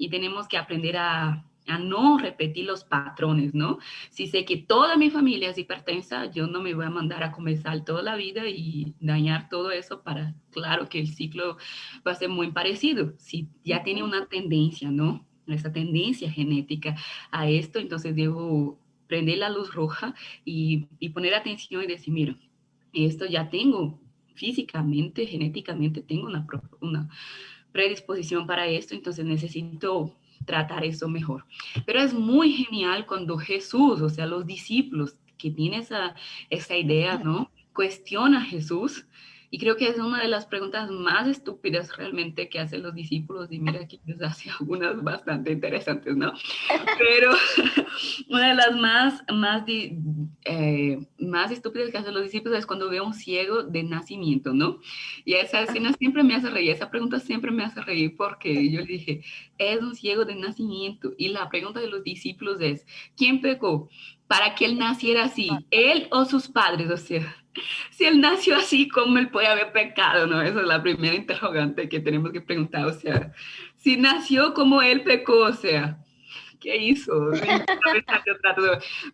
tenemos que aprender a no repetir los patrones, ¿no? Si sé que toda mi familia es hipertensa, yo no me voy a mandar a comer sal toda la vida y dañar todo eso para, claro que el ciclo va a ser muy parecido. Si ya tiene Ujú. una tendencia, ¿no? Esa tendencia genética a esto, entonces debo prender la luz roja y poner atención y decir, mira, esto ya tengo físicamente, genéticamente, tengo una predisposición para esto, entonces necesito tratar eso mejor. Pero es muy genial cuando Jesús, o sea, los discípulos que tienen esa idea, ¿no? Cuestiona a Jesús. Y creo que es una de las preguntas más estúpidas realmente que hacen los discípulos. Y mira que les hace algunas bastante interesantes, ¿no? Pero una de las más estúpidas que hacen los discípulos es cuando veo a un ciego de nacimiento, ¿no? Y esa escena siempre me hace reír, esa pregunta siempre me hace reír porque yo le dije, es un ciego de nacimiento. Y la pregunta de los discípulos es, ¿quién pecó para que él naciera así? ¿Él o sus padres? O sea, si él nació así, ¿cómo él puede haber pecado? ¿No? Esa es la primera interrogante que tenemos que preguntar. O sea, si nació como él pecó, o sea, ¿qué hizo?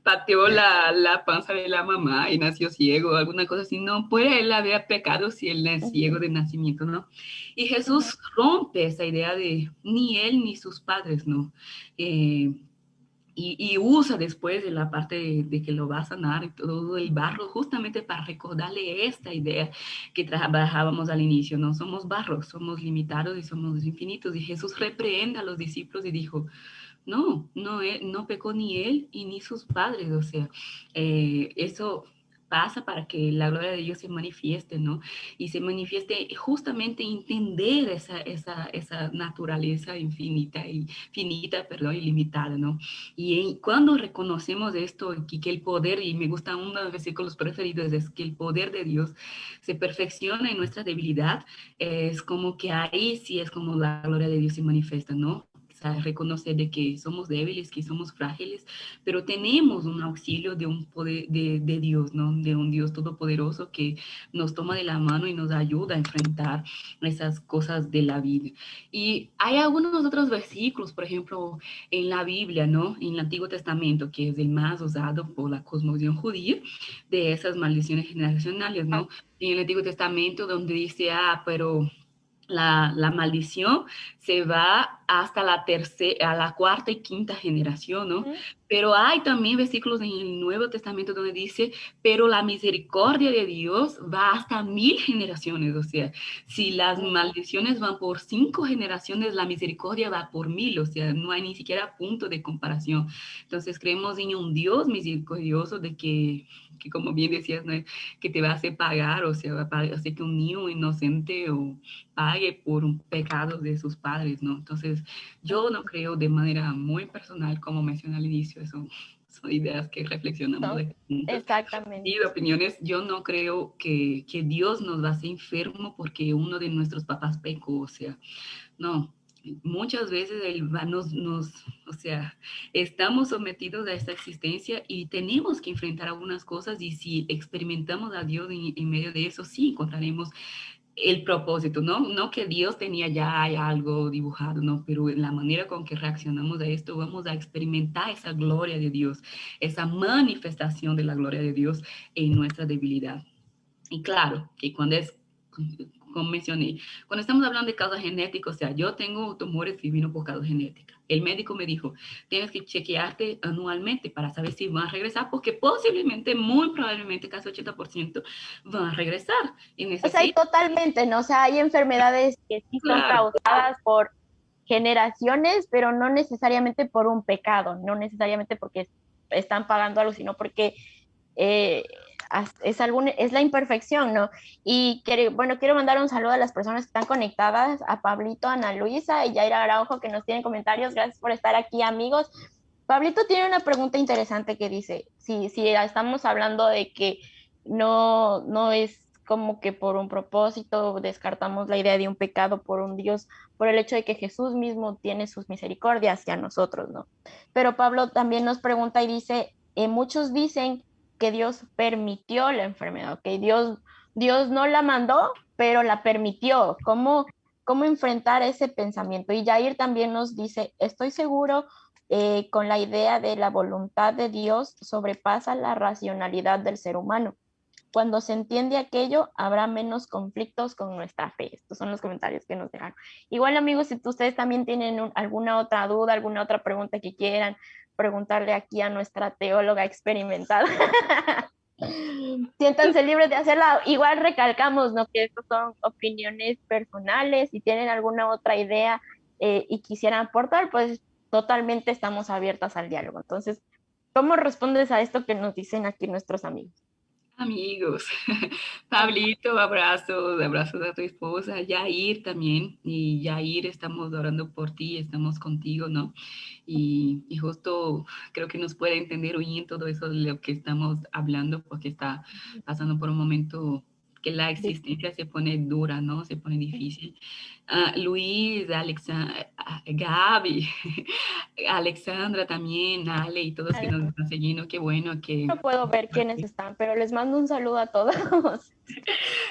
Pateó la panza de la mamá y nació ciego, alguna cosa así. No puede él haber pecado si él es ciego Ujú, de nacimiento, ¿no? Y ujú. Jesús rompe esa idea de ni él ni sus padres, ¿no? Eh, y usa después de la parte de que lo va a sanar y todo el barro justamente para recordarle esta idea que trabajábamos al inicio, no somos barros, somos limitados y somos infinitos. Y Jesús reprende a los discípulos y dijo, no pecó ni él y ni sus padres, o sea, eso pasa para que la gloria de Dios se manifieste, ¿no? Y se manifieste justamente entender esa naturaleza infinita, y finita, perdón, ilimitada, ¿no? Cuando reconocemos esto, que el poder, y me gusta uno de los versículos preferidos, es que el poder de Dios se perfecciona en nuestra debilidad, es como que ahí sí es como la gloria de Dios se manifiesta, ¿no? Reconocer de que somos débiles, que somos frágiles, pero tenemos un auxilio de un poder de Dios, ¿no? De un Dios todopoderoso que nos toma de la mano y nos ayuda a enfrentar esas cosas de la vida. Y hay algunos otros versículos, por ejemplo, en la Biblia, ¿no? En el Antiguo Testamento, que es el más usado por la cosmovisión judía, de esas maldiciones generacionales, ¿no? En el Antiguo Testamento, donde dice, pero la maldición se va hasta la tercera, a la cuarta y quinta generación, ¿no? Ujú. Pero hay también versículos en el Nuevo Testamento donde dice, pero la misericordia de Dios va hasta 1000 generaciones, o sea, si las maldiciones van por 5 generaciones, la misericordia va por 1000, o sea, no hay ni siquiera punto de comparación. Entonces creemos en un Dios misericordioso de que como bien decías, ¿no? Que te va a hacer pagar, o sea, va a hacer que un niño inocente o pague por un pecado de sus padres, ¿no? Entonces, yo no creo de manera muy personal, como mencioné al inicio, eso son ideas que reflexionamos No, de juntos y exactamente. de opiniones. Yo no creo que Dios nos va a hacer enfermo porque uno de nuestros papás pecó, o sea, no. Muchas veces o sea, estamos sometidos a esta existencia y tenemos que enfrentar algunas cosas y si experimentamos a Dios en medio de eso, sí encontraremos el propósito, ¿no? No que Dios tenía ya algo dibujado, ¿no? Pero en la manera con que reaccionamos a esto, vamos a experimentar esa gloria de Dios, esa manifestación de la gloria de Dios en nuestra debilidad. Y claro, que como mencioné, cuando estamos hablando de causa genética, o sea, yo tengo tumores que vino por causa genética. El médico me dijo, tienes que chequearte anualmente para saber si van a regresar, porque posiblemente, muy probablemente, casi 80% van a regresar. Y O sea, y necesito, totalmente, ¿no? O sea, hay enfermedades que sí son claro, causadas por generaciones, pero no necesariamente por un pecado, no necesariamente porque están pagando algo, sino porque eh, es la imperfección, ¿no? Y bueno, quiero mandar un saludo a las personas que están conectadas, a Pablito, Ana Luisa y Yaira Araujo, que nos tienen comentarios. Gracias por estar aquí, amigos. Pablito tiene una pregunta interesante que dice, si estamos hablando de que no es como que por un propósito descartamos la idea de un pecado por un Dios, por el hecho de que Jesús mismo tiene sus misericordias hacia nosotros, ¿no? Pero Pablo también nos pregunta y dice, muchos dicen que Dios permitió la enfermedad, que Dios no la mandó, pero la permitió. ¿Cómo enfrentar ese pensamiento? Y Jair también nos dice, estoy seguro con la idea de la voluntad de Dios sobrepasa la racionalidad del ser humano. Cuando se entiende aquello, habrá menos conflictos con nuestra fe. Estos son los comentarios que nos dejan. Igual, amigos, si ustedes también tienen alguna otra duda, alguna otra pregunta que quieran preguntarle aquí a nuestra teóloga experimentada, siéntanse libres de hacerla. Igual recalcamos, ¿no? Que estas son opiniones personales. Si tienen alguna otra idea y quisieran aportar, pues totalmente estamos abiertas al diálogo. Entonces, ¿cómo respondes a esto que nos dicen aquí nuestros amigos? amigos. Pablito, abrazos, abrazos a tu esposa, Yair también. Y Yair, estamos orando por ti, estamos contigo, ¿no? Y justo creo que nos puede entender hoy en todo eso de lo que estamos hablando, porque está pasando por un momento que la existencia se pone dura, ¿no? Se pone difícil. Luis, Gaby, Alexandra también, Ale y todos que nos están siguiendo, qué bueno que... No puedo ver quiénes están, pero les mando un saludo a todos.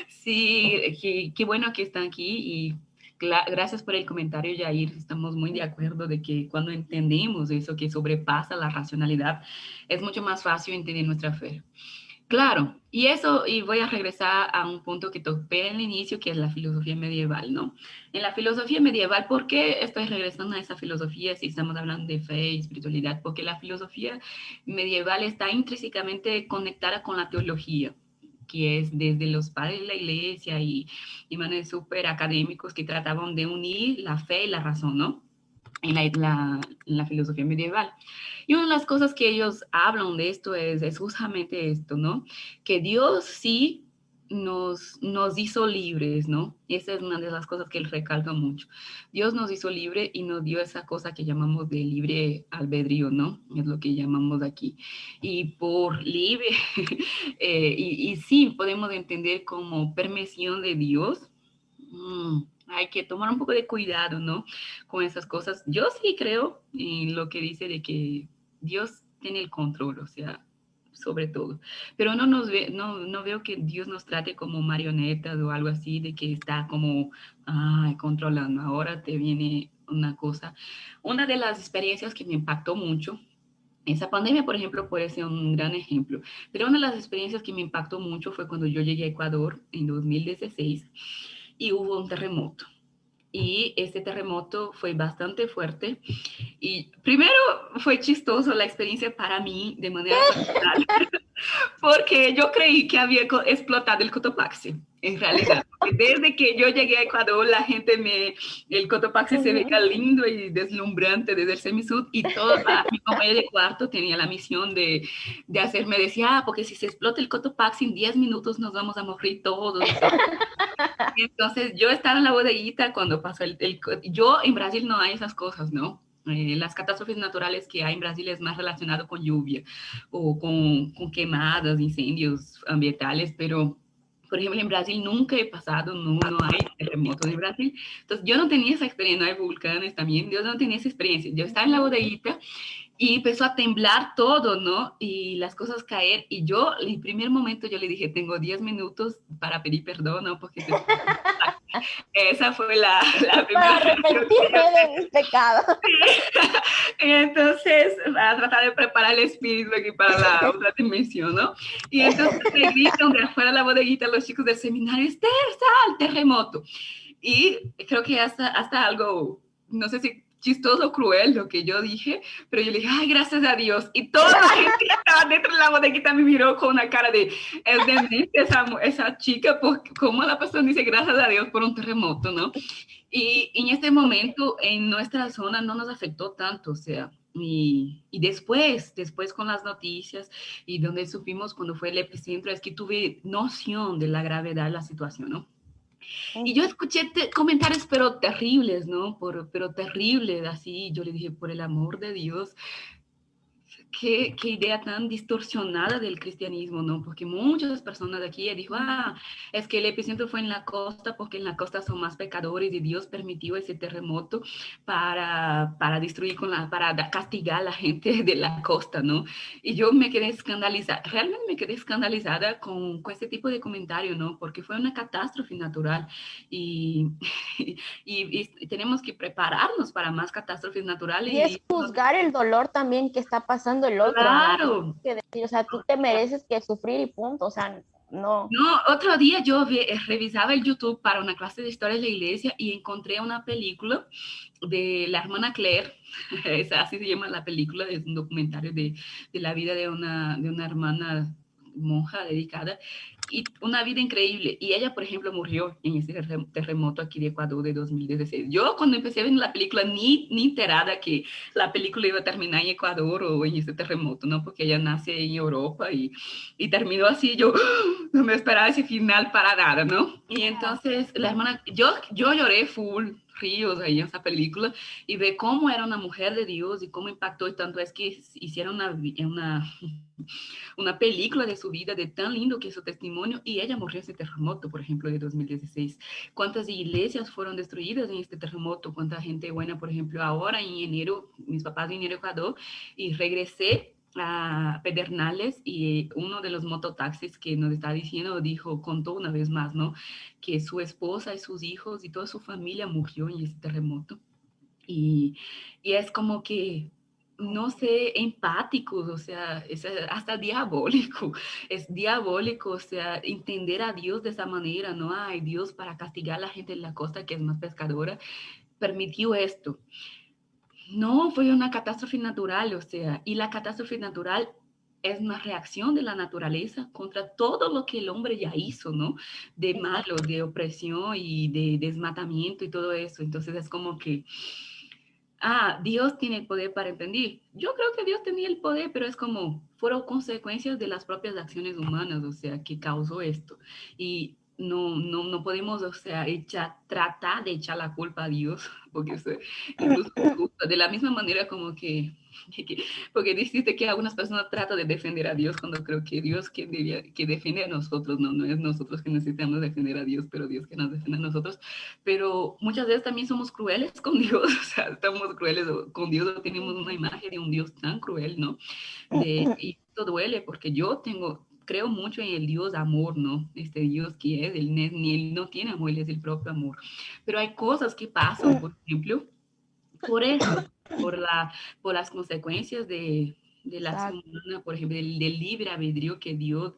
Sí, qué bueno que están aquí y gracias por el comentario, Jair. Estamos muy de acuerdo de que cuando entendemos eso que sobrepasa la racionalidad, es mucho más fácil entender nuestra fe. Claro, y eso, y voy a regresar a un punto que topé en el inicio, que es la filosofía medieval, ¿no? En la filosofía medieval, ¿por qué estoy regresando a esa filosofía si estamos hablando de fe y espiritualidad? Porque la filosofía medieval está intrínsecamente conectada con la teología, que es desde los padres de la iglesia y manes súper académicos que trataban de unir la fe y la razón, ¿no? En la filosofía medieval. Y una de las cosas que ellos hablan de esto es justamente esto, ¿no? Que Dios sí nos hizo libres, ¿no? Esa es una de las cosas que él recalca mucho. Dios nos hizo libre y nos dio esa cosa que llamamos de libre albedrío, ¿no? Es lo que llamamos aquí. Y por libre, y sí, podemos entender como permisión de Dios. Hay que tomar un poco de cuidado, ¿no? Con esas cosas. Yo sí creo en lo que dice de que Dios tiene el control, o sea, sobre todo. Pero no veo que Dios nos trate como marionetas o algo así, de que está como controlando. Ahora te viene una cosa. Una de las experiencias que me impactó mucho, esa pandemia, por ejemplo, puede ser un gran ejemplo, pero una de las experiencias que me impactó mucho fue cuando yo llegué a Ecuador en 2016 y hubo un terremoto. Y este terremoto fue bastante fuerte. Y primero fue chistoso la experiencia para mí de manera personal, porque yo creí que había explotado el Cotopaxi, en realidad. Desde que yo llegué a Ecuador, el Cotopaxi se veía lindo y deslumbrante desde el semisud y toda mi compañera de cuarto tenía la misión de hacerme decir, porque si se explota el Cotopaxi en 10 minutos nos vamos a morir todos. Entonces yo estaba en la bodeguita cuando pasó yo en Brasil no hay esas cosas, ¿no? Las catástrofes naturales que hay en Brasil es más relacionado con lluvia o con quemadas, incendios ambientales, pero por ejemplo en Brasil nunca he pasado, no hay terremotos en Brasil, entonces yo no tenía esa experiencia, no hay volcanes también, yo no tenía esa experiencia, yo estaba en la bodeguita y empezó a temblar todo, ¿no? Y las cosas caer. Y yo, en el primer momento, yo le dije, tengo 10 minutos para pedir perdón, ¿no? Porque Esa fue la Para primera reacción que arrepentirme yo de mis pecados. entonces, a tratar de preparar el espíritu aquí para la otra dimensión, ¿no? Y entonces me gritan de afuera de la bodeguita los chicos del seminario, Esther, sal, terremoto. Y creo que hasta algo, no sé si chistoso o cruel lo que yo dije, pero yo le dije, ay, gracias a Dios. Y toda la gente que estaba dentro de la bodeguita me miró con una cara de, es demente esa chica, porque como la persona dice gracias a Dios por un terremoto, ¿no? Y en este momento en nuestra zona no nos afectó tanto, o sea, y después con las noticias y donde supimos cuando fue el epicentro, es que tuve noción de la gravedad de la situación, ¿no? Y yo escuché comentarios, pero terribles, ¿no? Pero terribles, así. Yo le dije, por el amor de Dios, qué idea tan distorsionada del cristianismo, ¿no? Porque muchas personas de aquí dijo, es que el epicentro fue en la costa porque en la costa son más pecadores y Dios permitió ese terremoto para destruir, para castigar a la gente de la costa, ¿no? Y yo me quedé escandalizada, realmente me quedé escandalizada con ese tipo de comentario, ¿no? Porque fue una catástrofe natural y, y tenemos que prepararnos para más catástrofes naturales. Y es juzgar el dolor también que está pasando el otro, ¿no? Claro. Que decir, o sea, tú te mereces que sufrir y punto, o sea, no. No, otro día yo revisaba el YouTube para una clase de historia de la iglesia y encontré una película de la hermana Claire, así se llama la película, es un documentario de la vida de una hermana monja dedicada y una vida increíble. Y ella, por ejemplo, murió en ese terremoto aquí de Ecuador de 2016. Yo cuando empecé a ver la película ni enterada que la película iba a terminar en Ecuador o en ese terremoto, ¿no? Porque ella nace en Europa y terminó así, yo no me esperaba ese final para nada, ¿no? Y entonces la hermana, yo lloré full ríos ahí en esa película y ve cómo era una mujer de Dios y cómo impactó y tanto es que hicieron una película de su vida, de tan lindo que es su testimonio, y ella murió en ese terremoto, por ejemplo, de 2016. ¿Cuántas iglesias fueron destruidas en este terremoto? ¿Cuánta gente buena, por ejemplo, ahora en enero, mis papás vinieron a Ecuador y regresé a Pedernales y uno de los mototaxis que nos está diciendo contó una vez más, ¿no? Que su esposa y sus hijos y toda su familia murió en ese terremoto. Y, y es como que no sé, empáticos, o sea, es hasta diabólico, es diabólico, o sea, entender a Dios de esa manera, no hay Dios para castigar a la gente en la costa que es más pescadora, permitió esto. No, fue una catástrofe natural, o sea, y la catástrofe natural es una reacción de la naturaleza contra todo lo que el hombre ya hizo, ¿no? De malo, de opresión y de desmatamiento y todo eso. Entonces es como que Dios tiene el poder para impedir. Yo creo que Dios tenía el poder, pero es como, fueron consecuencias de las propias acciones humanas, o sea, que causó esto. Y no podemos, o sea, tratar de echar la culpa a Dios, porque incluso de la misma manera como porque dijiste que algunas personas tratan de defender a Dios cuando creo que Dios que defiende a nosotros, no es nosotros que necesitamos defender a Dios, pero Dios que nos defiende a nosotros. Pero muchas veces también somos crueles con Dios, o sea, estamos crueles con Dios, o tenemos una imagen de un Dios tan cruel, ¿no? Y esto duele porque creo mucho en el Dios amor, ¿no? Este Dios que es, él no tiene amor, él es el propio amor. Pero hay cosas que pasan, por ejemplo, por eso, por las consecuencias de la acción humana, por ejemplo, del libre albedrío que Dios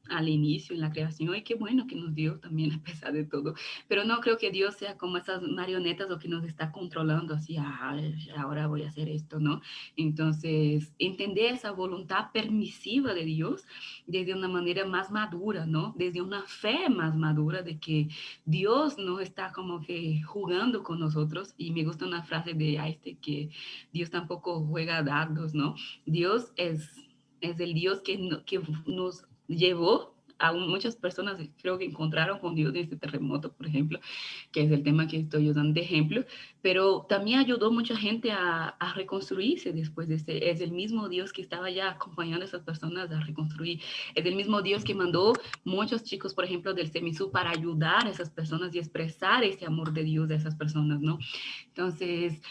al inicio en la creación, y qué bueno que nos dio también a pesar de todo, pero no creo que Dios sea como esas marionetas o que nos está controlando así, ahora voy a hacer esto, ¿no? Entonces, entender esa voluntad permisiva de Dios desde una manera más madura, ¿no? Desde una fe más madura de que Dios no está como que jugando con nosotros, y me gusta una frase de Einstein que Dios tampoco juega dardos, ¿no? Dios es el Dios que nos llevó a muchas personas, creo que encontraron con Dios en este terremoto, por ejemplo, que es el tema que estoy usando de ejemplo, pero también ayudó mucha gente a reconstruirse después de este. Es el mismo Dios que estaba ya acompañando a esas personas a reconstruir. Es el mismo Dios que mandó muchos chicos, por ejemplo, del CEMISU para ayudar a esas personas y expresar ese amor de Dios a esas personas, ¿no? Entonces,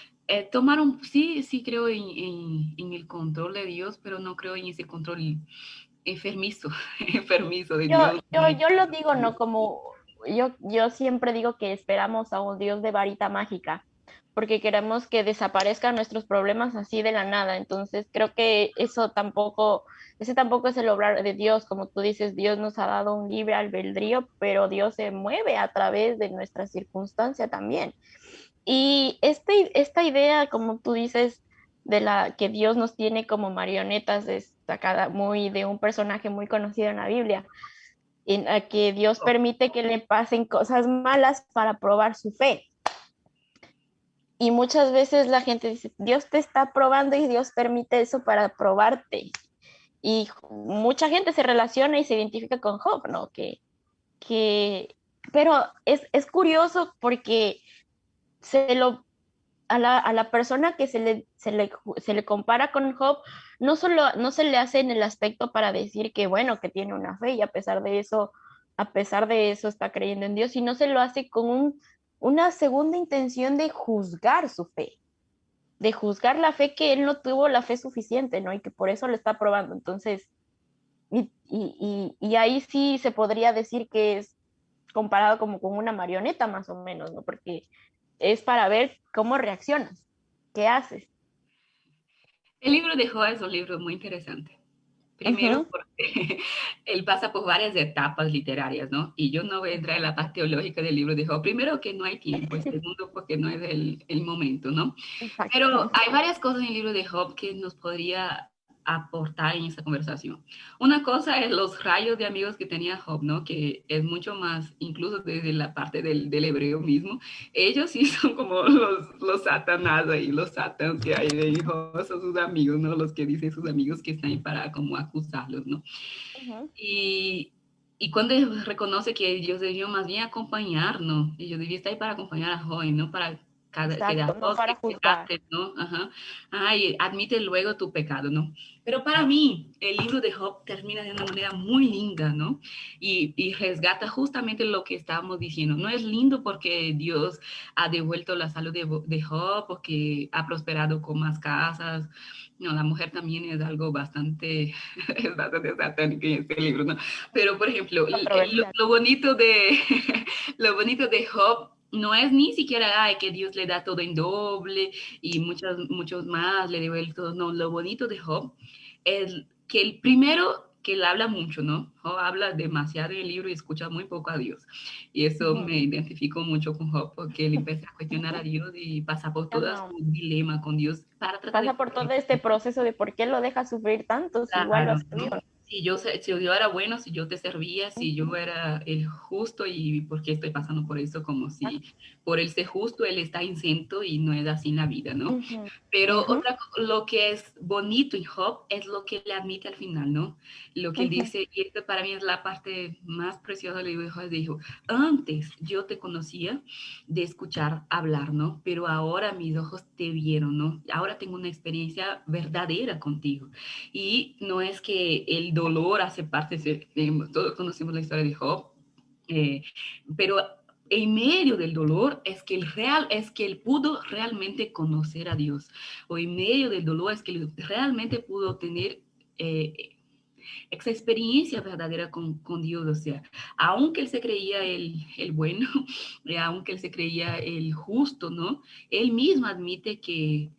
sí creo en el control de Dios, pero no creo en ese control enfermizo, enfermizo de Yo, Dios. yo, yo lo digo, ¿no? Como yo siempre digo que esperamos a un Dios de varita mágica, porque queremos que desaparezcan nuestros problemas así de la nada. Entonces, creo que ese tampoco es el obrar de Dios. Como tú dices, Dios nos ha dado un libre albedrío, pero Dios se mueve a través de nuestra circunstancia también. Y esta idea, como tú dices, de la que Dios nos tiene como marionetas, es sacada muy de un personaje muy conocido en la Biblia, en la que Dios permite que le pasen cosas malas para probar su fe. Y muchas veces la gente dice, Dios te está probando y Dios permite eso para probarte. Y mucha gente se relaciona y se identifica con Job, ¿no? Que, pero es curioso porque se lo, a la persona que se le compara con Job, no se le hace en el aspecto para decir que, bueno, que tiene una fe y a pesar de eso está creyendo en Dios, sino se lo hace con una segunda intención de juzgar su fe, de juzgar la fe que él no tuvo la fe suficiente, ¿no? Y que por eso lo está probando. Entonces, y ahí sí se podría decir que es comparado como con una marioneta más o menos, ¿no? Porque es para ver cómo reaccionas, qué haces. El libro de Job es un libro muy interesante. Primero Ujú. porque él pasa por varias etapas literarias, ¿no? Y yo no voy a entrar en la parte teológica del libro de Job. Primero que no hay tiempo, y segundo porque no es el momento, ¿no? Pero Exacto. hay varias cosas en el libro de Job que nos podría aportar en esta conversación. Una cosa es los rayos de amigos que tenía Job, ¿no? Que es mucho más, incluso desde la parte del hebreo mismo. Ellos sí son como los satanás ahí, los satans que hay de Job, son sus amigos, ¿no? Los que dicen sus amigos que están ahí para como acusarlos, ¿no? Ujú. Y, y cuando reconoce que Dios debió más bien acompañarnos, y yo debía estar ahí para acompañar a Job, no para que Exacto, das no dos para que juzgar. pecaste, ¿no? Ajá. Ay, admite luego tu pecado, ¿no? Pero para mí, el libro de Job termina de una manera muy linda, ¿no? Y resgata justamente lo que estábamos diciendo. No es lindo porque Dios ha devuelto la salud de Job, porque ha prosperado con más casas. No, la mujer también es algo bastante, es bastante satánico en este libro, ¿no? Pero, por ejemplo, Controversial. lo bonito de, lo bonito de Job no es ni siquiera ay, que Dios le da todo en doble y muchos más le devuelve todo. No, lo bonito de Job es que el primero que él habla mucho, ¿no? Job habla demasiado en el libro y escucha muy poco a Dios. Y eso Ujú. me identifico mucho con Job porque él empieza a cuestionar a Dios y pasa por todo Ajá. su dilema con Dios para tratar de Pasa por todo este proceso de por qué lo deja sufrir tanto si igual lo claro, hace ¿no? Dios. Si yo era bueno, si yo te servía, si yo era el justo y por qué estoy pasando por eso, como si por el ser justo él está exento y no es así en la vida, ¿no? Ujú, Pero ujú, lo que es bonito en Job es lo que él admite al final, ¿no? Lo que él ujú. dice, y esto para mí es la parte más preciosa del libro de Job, dijo, antes yo te conocía de escuchar hablar, ¿no? Pero ahora mis ojos te vieron, ¿no? Ahora tengo una experiencia verdadera contigo. Y no es que el dolor hace parte, todos conocemos la historia de Job, eh, pero en medio del dolor es que él pudo realmente conocer a Dios, o en medio del dolor es que él realmente pudo tener esa experiencia verdadera con Dios, o sea, aunque él se creía el bueno, aunque él se creía el justo, ¿no? Él mismo admite que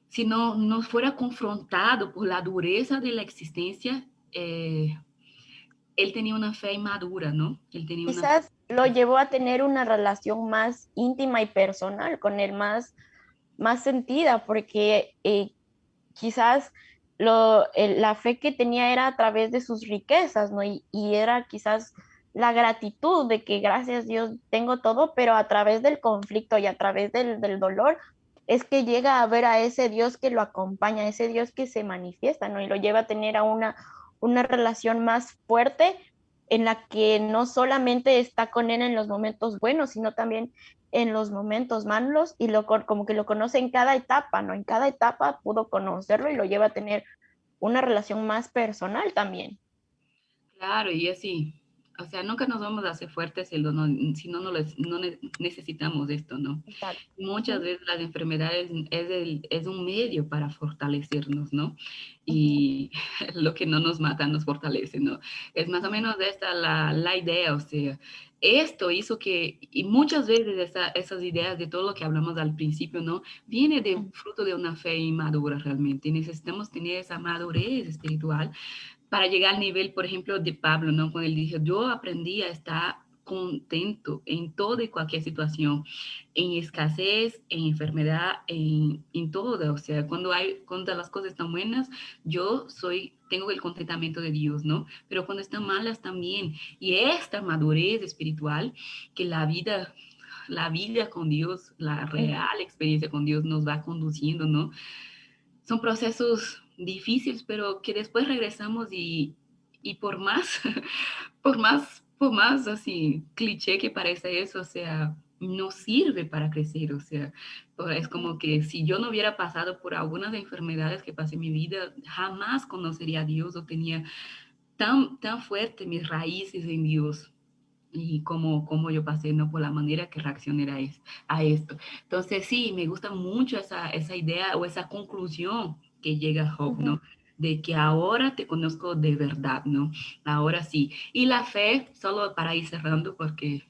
si no fuera confrontado por la dureza de la existencia, él tenía una fe inmadura, ¿no? Él tenía una fe. Quizás lo llevó a tener una relación más íntima y personal con él, más sentida, porque quizás la fe que tenía era a través de sus riquezas, ¿no? Y era quizás la gratitud de que gracias Dios tengo todo, pero a través del conflicto y a través del dolor es que llega a ver a ese Dios que lo acompaña, ese Dios que se manifiesta, ¿no? Y lo lleva a tener a una relación más fuerte en la que no solamente está con él en los momentos buenos, sino también en los momentos malos y como que lo conoce en cada etapa, ¿no? En cada etapa pudo conocerlo y lo lleva a tener una relación más personal también. Claro, y así, O sea, nunca nos vamos a hacer fuertes si no necesitamos esto, ¿no? Exacto. Muchas veces las enfermedades es un medio para fortalecernos, ¿no? Ujú, Y lo que no nos mata nos fortalece, ¿no? Es más o ujú, menos esta la idea, o sea, esto hizo que, y muchas veces esas ideas de todo lo que hablamos al principio, ¿no? Viene de ujú, fruto de una fe inmadura realmente. Y necesitamos tener esa madurez espiritual para llegar al nivel, por ejemplo, de Pablo, ¿no? Cuando él dijo, yo aprendí a estar contento en toda y cualquier situación, en escasez, en enfermedad, en todo. O sea, cuando las cosas están buenas, tengo el contentamiento de Dios, ¿no? Pero cuando están malas también. Y esta madurez espiritual que la vida con Dios, la ujú. real experiencia con Dios nos va conduciendo, ¿no? Son procesos difíciles, pero que después regresamos y por más, por más así cliché que parece eso, o sea, no sirve para crecer, o sea, es como que si yo no hubiera pasado por algunas enfermedades que pasé en mi vida, jamás conocería a Dios o tenía tan fuerte mis raíces en Dios y cómo yo pasé, ¿no? Por la manera que reaccioné a esto. Entonces, sí, me gusta mucho esa idea o esa conclusión que llega Job, Ujú. ¿no? De que ahora te conozco de verdad, ¿no? Ahora sí. Y la fe, solo para ir cerrando, porque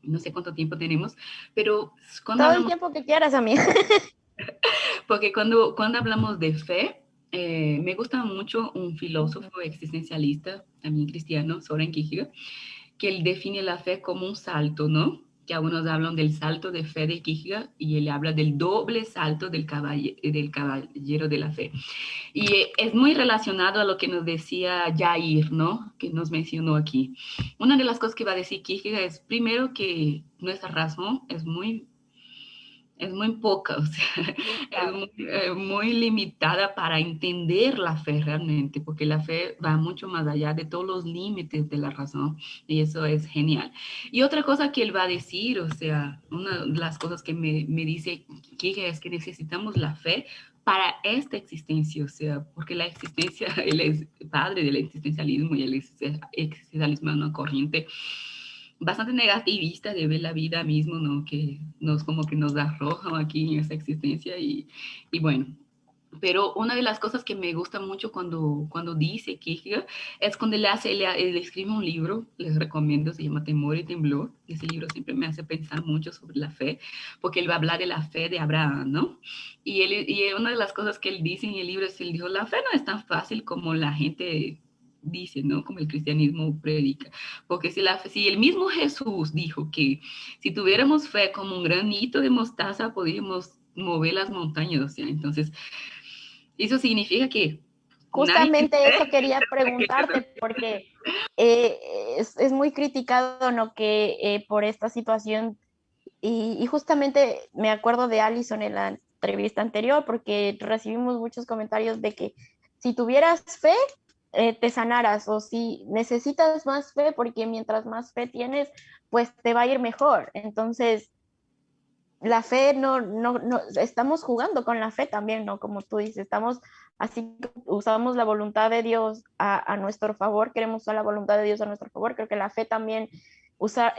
no sé cuánto tiempo tenemos, pero cuando Todo el hablamos, tiempo que quieras, amiga. porque cuando hablamos de fe, me gusta mucho un Ujú. filósofo existencialista, también cristiano, Soren Kierkegaard, que él define la fe como un salto, ¿no? Que algunos hablan del salto de fe de Kierkegaard y él habla del doble salto del caballero de la fe. Y es muy relacionado a lo que nos decía Jair, ¿no? Que nos mencionó aquí. Una de las cosas que va a decir Kierkegaard es, primero, que nuestra razón es muy poca, o sea, es Limitada. muy limitada para entender la fe realmente, porque la fe va mucho más allá de todos los límites de la razón, y eso es genial. Y otra cosa que él va a decir, o sea, una de las cosas que me dice que es que necesitamos la fe para esta existencia, o sea, porque la existencia, él es padre del existencialismo y el existencialismo es una corriente bastante negativista de ver la vida mismo, ¿no? Que nos como que nos arroja aquí en esa existencia y bueno. Pero una de las cosas que me gusta mucho cuando dice Kierkegaard es cuando él escribe un libro, les recomiendo, se llama Temor y Temblor. Ese libro siempre me hace pensar mucho sobre la fe, porque él va a hablar de la fe de Abraham, ¿no? Y una de las cosas que él dice en el libro es, él dijo, la fe no es tan fácil como la gente dice, ¿no? Como el cristianismo predica. Porque si el mismo Jesús dijo que si tuviéramos fe como un granito de mostaza, podríamos mover las montañas, o sea, entonces, eso significa que nadie tiene Justamente eso fe quería hasta que preguntarte, Jesús. porque eh, es muy criticado, ¿no? Que por esta situación, y justamente me acuerdo de Alison en la entrevista anterior, porque recibimos muchos comentarios de que si tuvieras fe, te sanaras, o si necesitas más fe, porque mientras más fe tienes, pues te va a ir mejor. Entonces, la fe no, estamos jugando con la fe también, ¿no? Como tú dices, estamos así, usamos la voluntad de Dios a nuestro favor, queremos usar la voluntad de Dios a nuestro favor, creo que la fe también usa,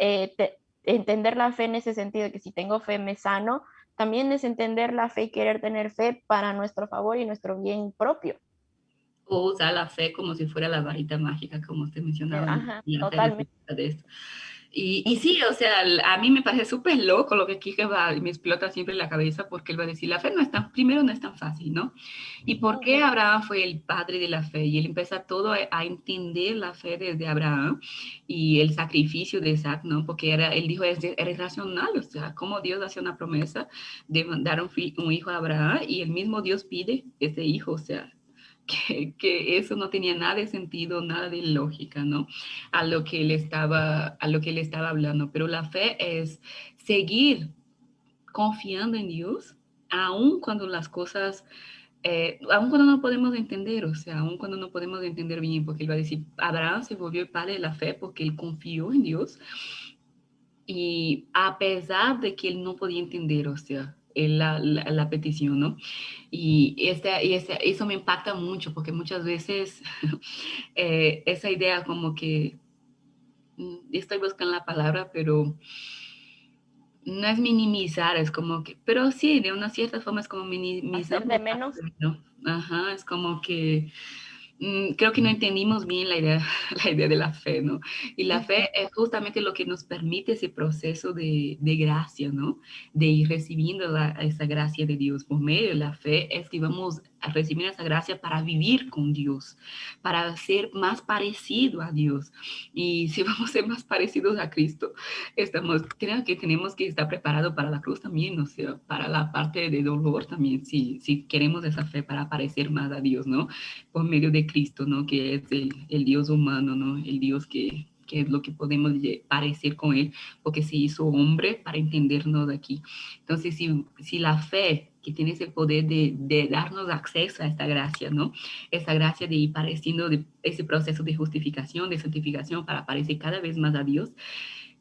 entender la fe en ese sentido, que si tengo fe me sano, también es entender la fe y querer tener fe para nuestro favor y nuestro bien propio. O usar la fe como si fuera la varita mágica, como usted mencionaba Ajá, en la totalmente. terapia de esto. Y Ujú, sí, o sea, a mí me parece súper loco lo que Kike va, me explota siempre la cabeza porque él va a decir, la fe primero no es tan fácil, ¿no? ¿Y por qué ujú, Abraham fue el padre de la fe? Y él empieza todo a entender la fe desde Abraham y el sacrificio de Isaac, ¿no? Porque él dijo, era irracional, o sea, cómo Dios hace una promesa de dar un hijo a Abraham y el mismo Dios pide ese hijo, o sea, que eso no tenía nada de sentido, nada de lógica, ¿no? A lo que él estaba hablando. Pero la fe es seguir confiando en Dios, aun cuando las cosas, aun cuando no podemos entender, o sea, aun cuando no podemos entender bien, porque él va a decir, Abraham se volvió el padre de la fe porque él confió en Dios y a pesar de que él no podía entender, o sea, la petición, ¿no? Eso me impacta mucho porque muchas veces esa idea como que estoy buscando la palabra, pero no es minimizar, es como que, pero sí, de una cierta forma es como hacer de minimizamos la menos. fe, ¿no? Ajá, es como que creo que no entendimos bien la idea, la idea de la fe, ¿no? Y la Ujú. fe es justamente lo que nos permite ese proceso de gracia, ¿no? De ir recibiendo esa gracia de Dios por medio de la fe, es que vamos a recibir esa gracia para vivir con Dios, para ser más parecido a Dios. Y si vamos a ser más parecidos a Cristo, creo que tenemos que estar preparados para la cruz también, o sea, para la parte de dolor también, si queremos esa fe para parecer más a Dios, ¿no? Por medio de Cristo, ¿no? Que es el Dios humano, ¿no? El Dios que es lo que podemos parecer con Él, porque se hizo hombre para entendernos aquí. Entonces, si la fe que tiene ese poder de darnos acceso a esta gracia, ¿no? Esta gracia de ir pareciendo, de ese proceso de justificación, de santificación, para parecer cada vez más a Dios,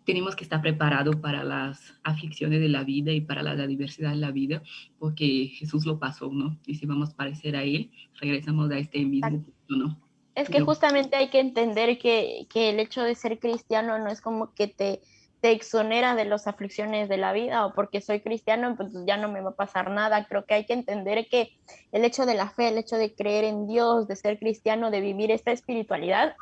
tenemos que estar preparados para las aflicciones de la vida y para la diversidad de la vida, porque Jesús lo pasó, ¿no? Y si vamos a parecer a Él, regresamos a este mismo punto, ¿no? Es que justamente hay que entender que el hecho de ser cristiano no es como que te exonera de las aflicciones de la vida o porque soy cristiano, pues ya no me va a pasar nada. Creo que hay que entender que el hecho de la fe, el hecho de creer en Dios, de ser cristiano, de vivir esta espiritualidad,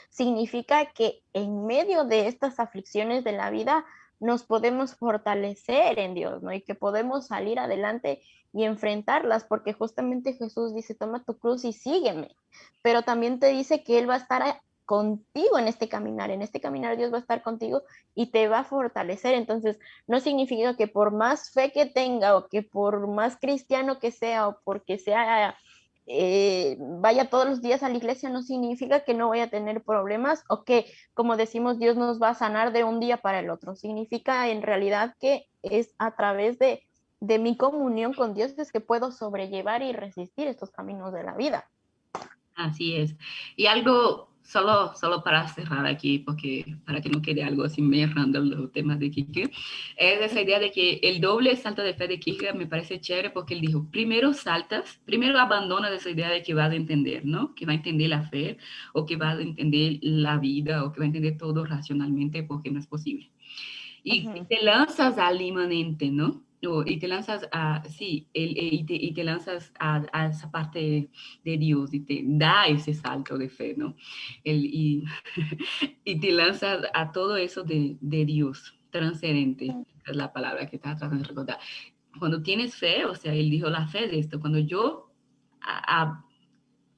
significa que en medio de estas aflicciones de la vida nos podemos fortalecer en Dios, ¿no? Y que podemos salir adelante y enfrentarlas, porque justamente Jesús dice, toma tu cruz y sígueme, pero también te dice que Él va a estar contigo en este caminar Dios va a estar contigo y te va a fortalecer. Entonces, no significa que por más fe que tenga o que por más cristiano que sea o porque sea vaya todos los días a la iglesia no significa que no voy a tener problemas o que, como decimos, Dios nos va a sanar de un día para el otro. Significa en realidad que es a través de mi comunión con Dios es que puedo sobrellevar y resistir estos caminos de la vida. Así es. Y algo, solo para cerrar aquí, porque para que no quede algo así medio random los temas de Kike, es esa idea de que el doble salto de fe de Kike me parece chévere porque él dijo, primero saltas, primero abandonas esa idea de que vas a entender, ¿no? Que va a entender la fe o que vas a entender la vida o que va a entender todo racionalmente porque no es posible. Y Ujú. te lanzas al inmanente, ¿no? Y te lanzas a, sí, y te lanzas a esa parte de Dios y te da ese salto de fe, ¿no? Y, y te lanzas a todo eso de Dios, transcendente, es la palabra que estaba tratando de recordar. Cuando tienes fe, o sea, él dijo la fe de esto, cuando yo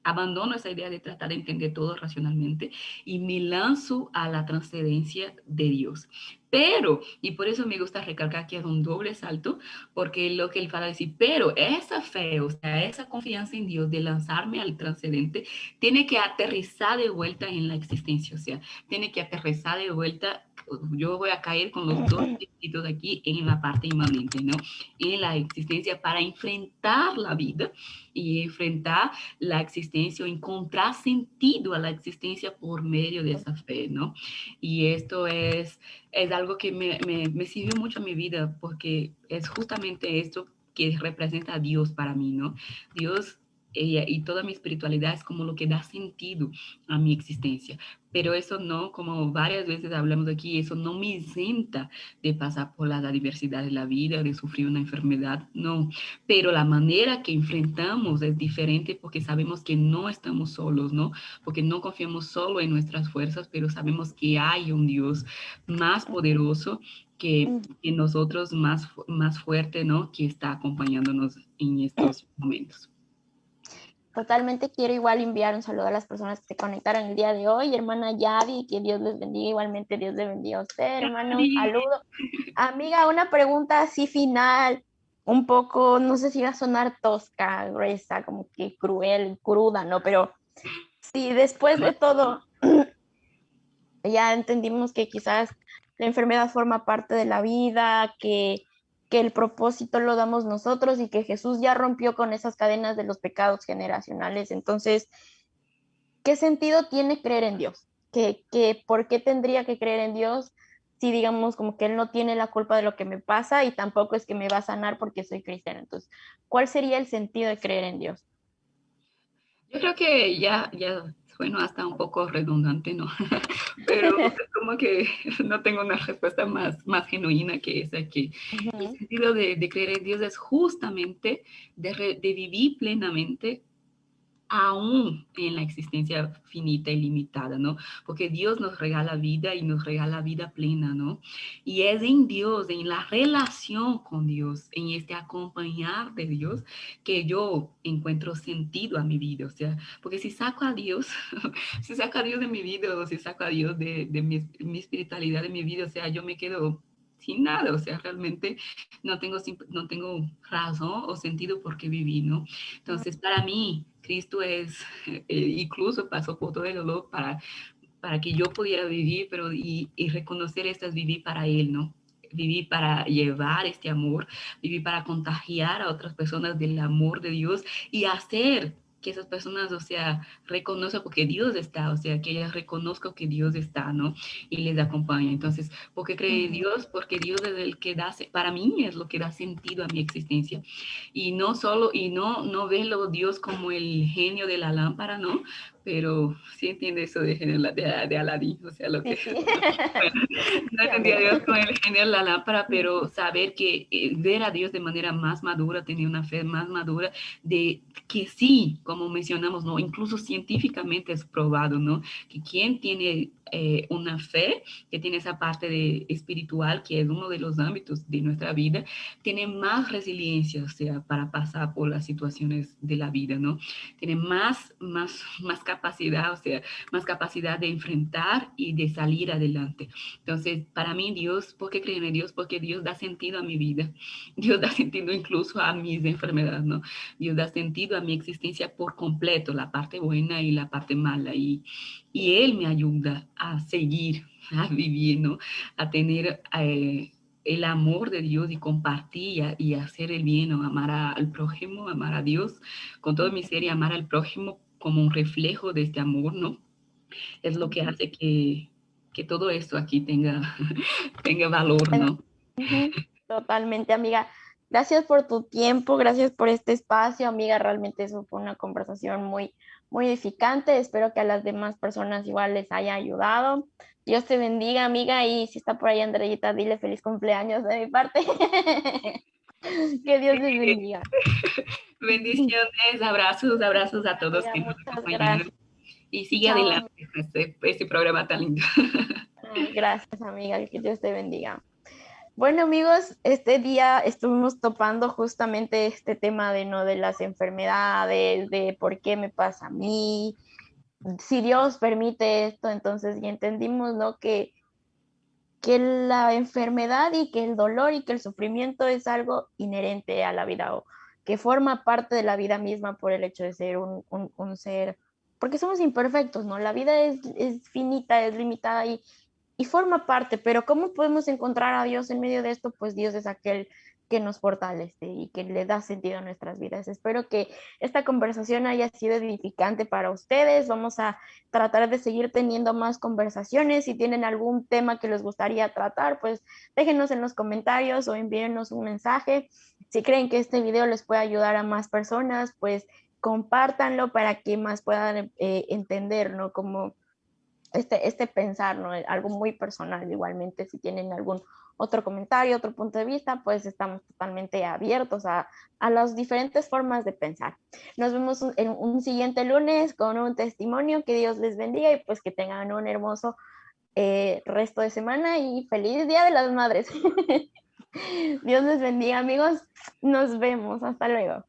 abandono esa idea de tratar de entender todo racionalmente y me lanzo a la trascendencia de Dios. Pero, y por eso me gusta recalcar que es un doble salto, porque lo que él va a decir, pero esa fe, o sea, esa confianza en Dios de lanzarme al trascendente, tiene que aterrizar de vuelta en la existencia, o sea, tiene que aterrizar de vuelta, yo voy a caer con los dos piecitos aquí en la parte inmanente, ¿no? En la existencia para enfrentar la vida y enfrentar la existencia o encontrar sentido a la existencia por medio de esa fe, ¿no? Y esto es algo que me sirvió mucho a mi vida porque es justamente esto que representa a Dios para mí, ¿no? Dios y toda mi espiritualidad es como lo que da sentido a mi existencia. Pero eso no, como varias veces hablamos aquí, eso no me exenta de pasar por la diversidad de la vida, de sufrir una enfermedad, no, pero la manera que enfrentamos es diferente porque sabemos que no estamos solos, ¿no? Porque no confiamos solo en nuestras fuerzas, pero sabemos que hay un Dios más poderoso que nosotros, más fuerte, ¿no? Que está acompañándonos en estos momentos. Totalmente quiero igual enviar un saludo a las personas que se conectaron el día de hoy. Hermana Yadi, que Dios les bendiga. Igualmente Dios les bendiga a usted, hermano. Un saludo. Amiga, una pregunta así final, un poco, no sé si va a sonar tosca, gruesa, como que cruel, cruda, ¿no? Pero si después de todo ya entendimos que quizás la enfermedad forma parte de la vida, que el propósito lo damos nosotros y que Jesús ya rompió con esas cadenas de los pecados generacionales. Entonces, ¿qué sentido tiene creer en Dios? ¿Por qué tendría que creer en Dios si digamos como que Él no tiene la culpa de lo que me pasa y tampoco es que me va a sanar porque soy cristiana? Entonces, ¿cuál sería el sentido de creer en Dios? Yo creo que ya bueno, hasta un poco redundante, ¿no? Pero es como que no tengo una respuesta más genuina que esa, que el Ujú. sentido de creer en Dios es justamente de vivir plenamente aún en la existencia finita y limitada, ¿no? Porque Dios nos regala vida y nos regala vida plena, ¿no? Y es en Dios, en la relación con Dios, en este acompañar de Dios, que yo encuentro sentido a mi vida, o sea, porque si saco a Dios, si saco a Dios de mi vida o si saco a Dios de mi espiritualidad de mi vida, o sea, yo me quedo sin nada, o sea, realmente no tengo razón o sentido por qué vivir, ¿no? Entonces, para mí, Cristo es, incluso pasó por todo el dolor para que yo pudiera vivir, pero y reconocer esto es vivir para Él, ¿no? Vivir para llevar este amor, vivir para contagiar a otras personas del amor de Dios y hacer que esas personas, o sea, reconozcan porque Dios está, o sea, que ellas reconozcan que Dios está, ¿no? Y les acompaña. Entonces, ¿por qué cree en Ujú. Dios? Porque Dios es el que da, para mí es lo que da sentido a mi existencia. Y no solo, y no verlo Dios como el genio de la lámpara, ¿no? Pero sí entiende eso de genio de Aladín, o sea, lo Sí, que, sí. bueno, no Sí, entendía a amiga. Dios con el genio de la lámpara, pero saber que ver a Dios de manera más madura, tener una fe más madura, de que sí, como mencionamos, ¿no? Incluso científicamente es probado, ¿no? Que quien tiene una fe, que tiene esa parte de espiritual, que es uno de los ámbitos de nuestra vida, tiene más resiliencia, o sea, para pasar por las situaciones de la vida, ¿no? Tiene más capacidad, o sea, más capacidad de enfrentar y de salir adelante. Entonces, para mí, Dios, ¿por qué creen en Dios? Porque Dios da sentido a mi vida. Dios da sentido incluso a mis enfermedades, ¿no? Dios da sentido a mi existencia por completo, la parte buena y la parte mala. Y Él me ayuda a seguir, a vivir, ¿no? A tener el amor de Dios y compartir y hacer el bien, ¿no? Amar al prójimo, amar a Dios con todo mi ser y amar al prójimo como un reflejo de este amor, ¿no? Es lo que hace que todo esto aquí tenga valor, ¿no? Ujú. Totalmente, amiga. Gracias por tu tiempo, gracias por este espacio, amiga. Realmente eso fue una conversación muy, muy edificante. Espero que a las demás personas igual les haya ayudado. Dios te bendiga, amiga. Y si está por ahí Andreita, dile feliz cumpleaños de mi parte. Que Dios les bendiga. Bendiciones, abrazos a todos Amiga, que nos muchas acompañaron gracias. y sigue Chao, adelante amiga. este programa tan lindo. Ay, gracias, amiga. Que Dios te bendiga. Bueno, amigos, este día estuvimos topando justamente este tema de no de las enfermedades, de por qué me pasa a mí, si Dios permite esto, entonces ya entendimos, ¿no? Que la enfermedad y que el dolor y que el sufrimiento es algo inherente a la vida o que forma parte de la vida misma por el hecho de ser un ser, porque somos imperfectos, ¿no? La vida es finita, es limitada y forma parte, pero ¿cómo podemos encontrar a Dios en medio de esto? Pues Dios es aquel que nos fortalece y que le da sentido a nuestras vidas. Espero que esta conversación haya sido edificante para ustedes. Vamos a tratar de seguir teniendo más conversaciones. Si tienen algún tema que les gustaría tratar, pues déjenos en los comentarios o envíenos un mensaje. Si creen que este video les puede ayudar a más personas, pues compártanlo para que más puedan entender, ¿no? Como este pensar, ¿no? Algo muy personal. Igualmente, si tienen algún otro comentario, otro punto de vista, pues estamos totalmente abiertos a las diferentes formas de pensar. Nos vemos en un siguiente lunes con un testimonio. Que Dios les bendiga y pues que tengan un hermoso resto de semana y feliz Día de las Madres. Dios les bendiga, amigos. Nos vemos. Hasta luego.